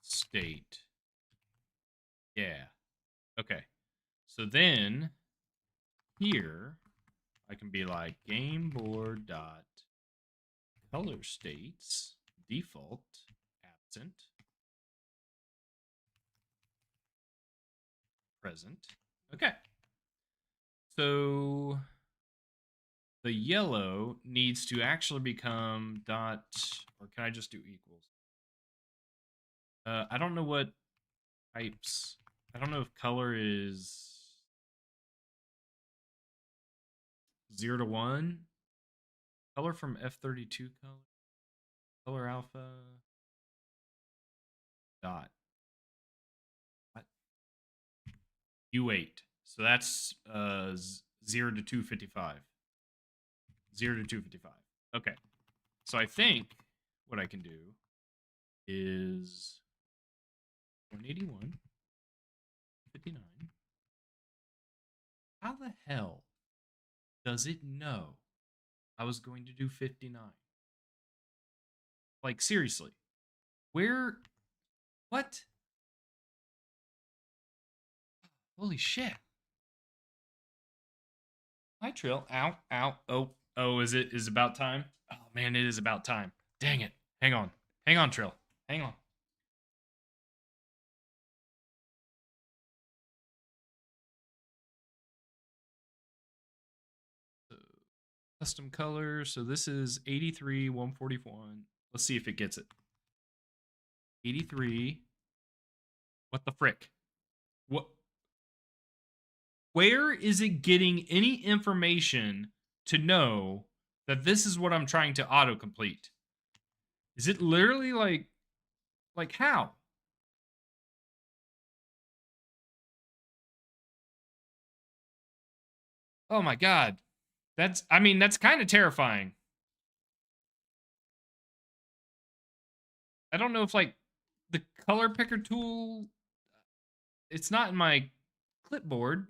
state. Yeah. Okay. So then here I can be like game board dot color states default absent present. Okay. So the yellow needs to actually become dot, or can I just do equals? I don't know what types. I don't know if color is 0 to 1. Color from F32 color. Color alpha. Dot. What? U8. So that's 0 to 255. 0 to 255. Okay. So I think what I can do is 181, 59. How the hell does it know I was going to do 59. Like, seriously. Where? What? Holy shit. Hi, Trill. Ow, ow. Oh, is it about time? Oh, man, it is about time. Dang it. Hang on. Hang on, Trill. Hang on. So, custom color. So this is 83, 141. Let's see if it gets it. 83. What the frick? What? Where is it getting any information to know that this is what I'm trying to autocomplete? Is it literally like how? Oh my god. That's kind of terrifying. I don't know if like the color picker tool, it's not in my clipboard.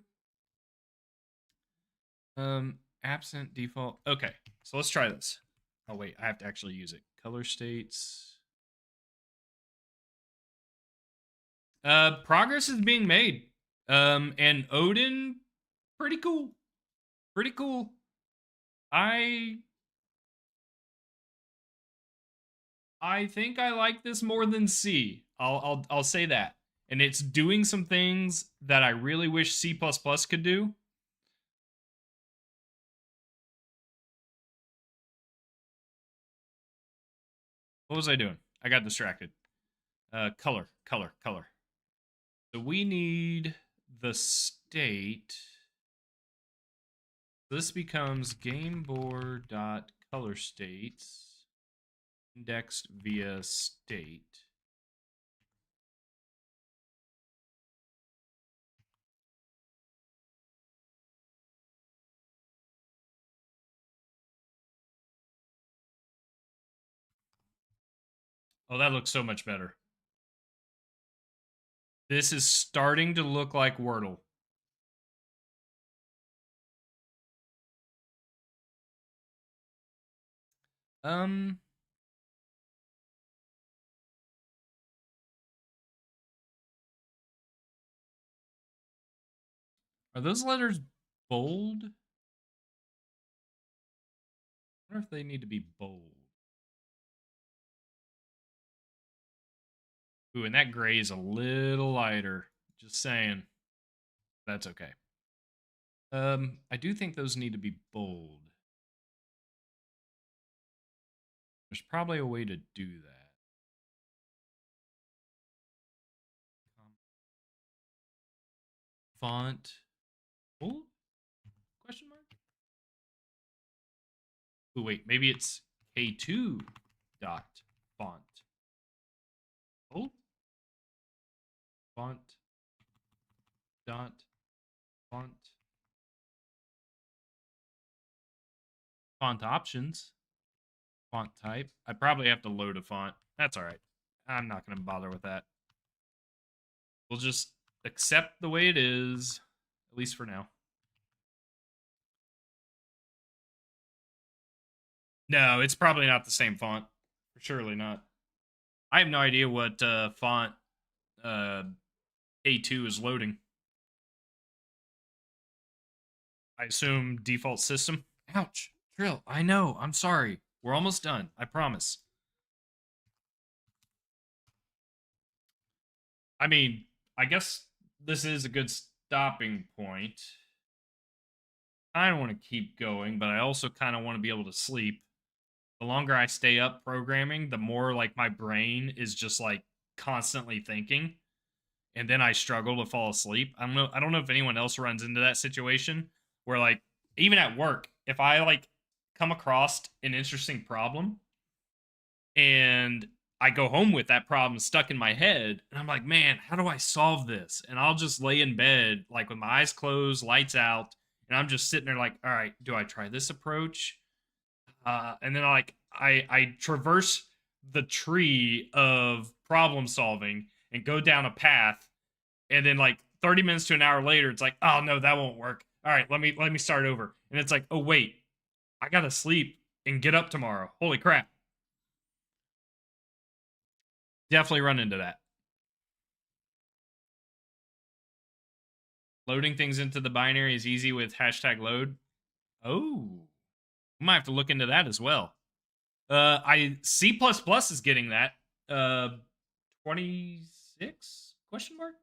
Absent default. Okay. So let's try this. Oh wait, I have to actually use it. Color states. Progress is being made. And Odin, pretty cool. Pretty cool. I I think I like this more than C. I'll say that. And it's doing some things that I really wish C++ could do. What was I doing? I got distracted. Color. So we need the state. This becomes gameboard.colorstates indexed via state. Oh, that looks so much better. This is starting to look like Wordle. Um, are those letters bold? I wonder if they need to be bold. Ooh, and that gray is a little lighter. Just saying. That's okay. I do think those need to be bold. There's probably a way to do that. Font. Bold? Question mark? Oh wait, maybe it's K2 dot font. Bold? Font dot font. Font options. Font type. I probably have to load a font. That's all right. I'm not going to bother with that. We'll just accept the way it is, at least for now. No, it's probably not the same font. Surely not. I have no idea what font A2 is loading. I assume default system. Ouch. Trill, I know. I'm sorry. We're almost done. I promise. I mean, I guess this is a good stopping point. I don't want to keep going, but I also kind of want to be able to sleep. The longer I stay up programming, the more like my brain is just like constantly thinking, and then I struggle to fall asleep. I don't know if anyone else runs into that situation where like even at work, if I like come across an interesting problem and I go home with that problem stuck in my head, and I'm like, man, how do I solve this? And I'll just lay in bed, like with my eyes closed, lights out, and I'm just sitting there, like, all right, do I try this approach? And then I traverse the tree of problem solving and go down a path, and then like 30 minutes to an hour later, it's like, oh no, that won't work. All right, let me start over, and it's like, oh wait, I gotta sleep and get up tomorrow. Holy crap. Definitely run into that. Loading things into the binary is easy with #load. Oh, we might have to look into that as well. C++ is getting that. 26 question mark?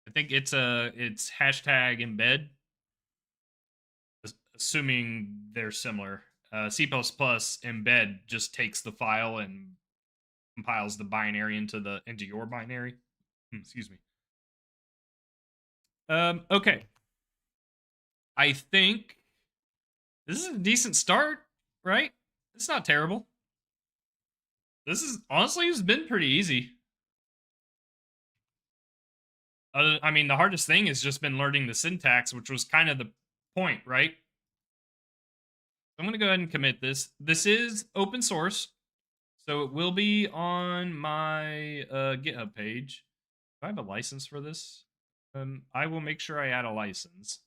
I think it's #embed. Assuming they're similar. C++ embed just takes the file and compiles the binary into your binary. Excuse me. Okay. I think this is a decent start, right? It's not terrible. This is honestly, it's been pretty easy. I mean, the hardest thing has just been learning the syntax, which was kind of the point, right? I'm going to go ahead and commit this. This is open source, so it will be on my GitHub page. Do I have a license for this? I will make sure I add a license.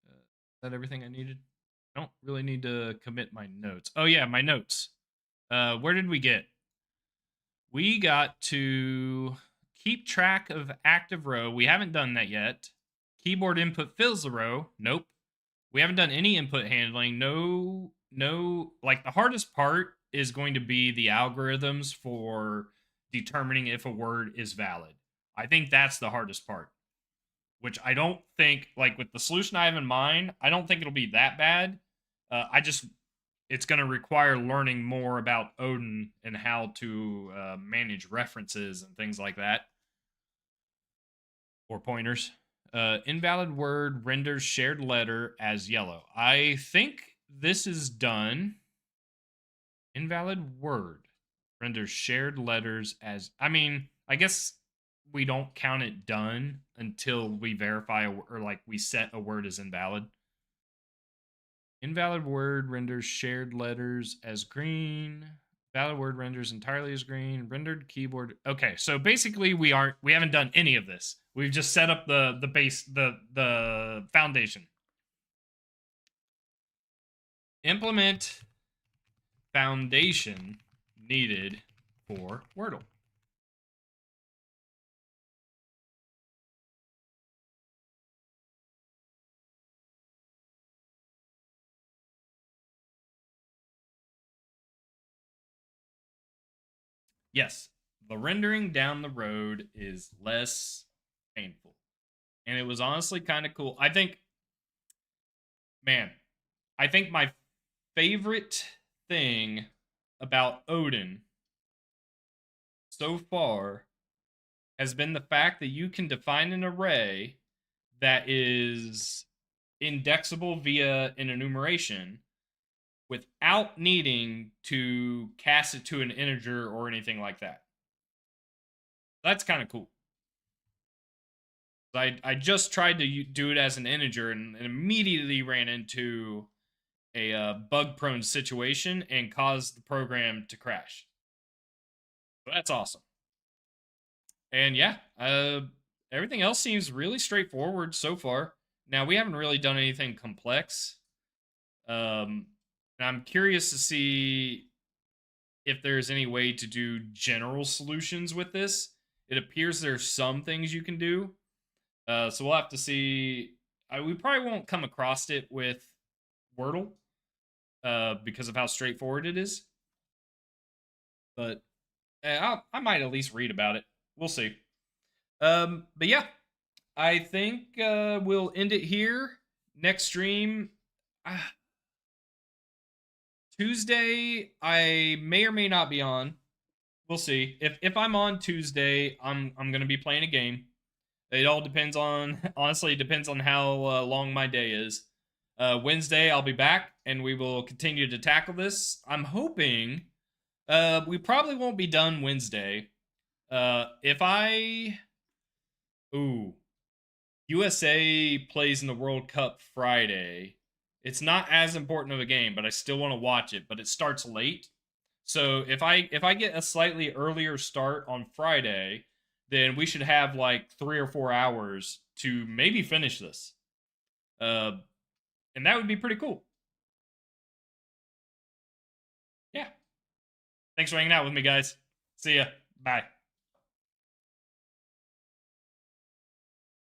Is that everything I needed? I don't really need to commit my notes. Oh yeah, my notes. Where did we get? We got to keep track of active row. We haven't done that yet. Keyboard input fills the row. Nope. We haven't done any input handling. No, like the hardest part is going to be the algorithms for determining if a word is valid. I think that's the hardest part, which I don't think, like with the solution I have in mind, I don't think it'll be that bad. It's going to require learning more about Odin and how to manage references and things like that. Or pointers. Invalid word renders shared letter as yellow. I think this is done. Invalid word renders shared letters as... I mean, I guess we don't count it done until we verify or like we set a word as invalid. Invalid word renders shared letters as green. Valid word renders entirely as green. Rendered keyboard. Okay, so basically we haven't done any of this. We've just set up the base, the foundation. Implement foundation needed for Wordle. Yes, the rendering down the road is less painful. And it was honestly kind of cool. I think my favorite thing about Odin so far has been the fact that you can define an array that is indexable via an enumeration without needing to cast it to an integer or anything like that. That's kind of cool. I just tried to do it as an integer and immediately ran into a bug-prone situation and caused the program to crash. So that's awesome. And yeah, everything else seems really straightforward so far. Now, we haven't really done anything complex. I'm curious to see if there's any way to do general solutions with this. It appears there's some things you can do. So we'll have to see. We probably won't come across it with Wordle because of how straightforward it is. But I might at least read about it. We'll see. But yeah, I think we'll end it here. Next stream, Tuesday, I may or may not be on. We'll see. If I'm on Tuesday, I'm gonna be playing a game. It all depends on, honestly, it depends on how long my day is. Wednesday, I'll be back, and we will continue to tackle this. I'm hoping we probably won't be done Wednesday. USA plays in the World Cup Friday. It's not as important of a game, but I still want to watch it, but it starts late. So if I get a slightly earlier start on Friday, then we should have like 3 or 4 hours to maybe finish this. And that would be pretty cool. Yeah. Thanks for hanging out with me, guys. See ya. Bye.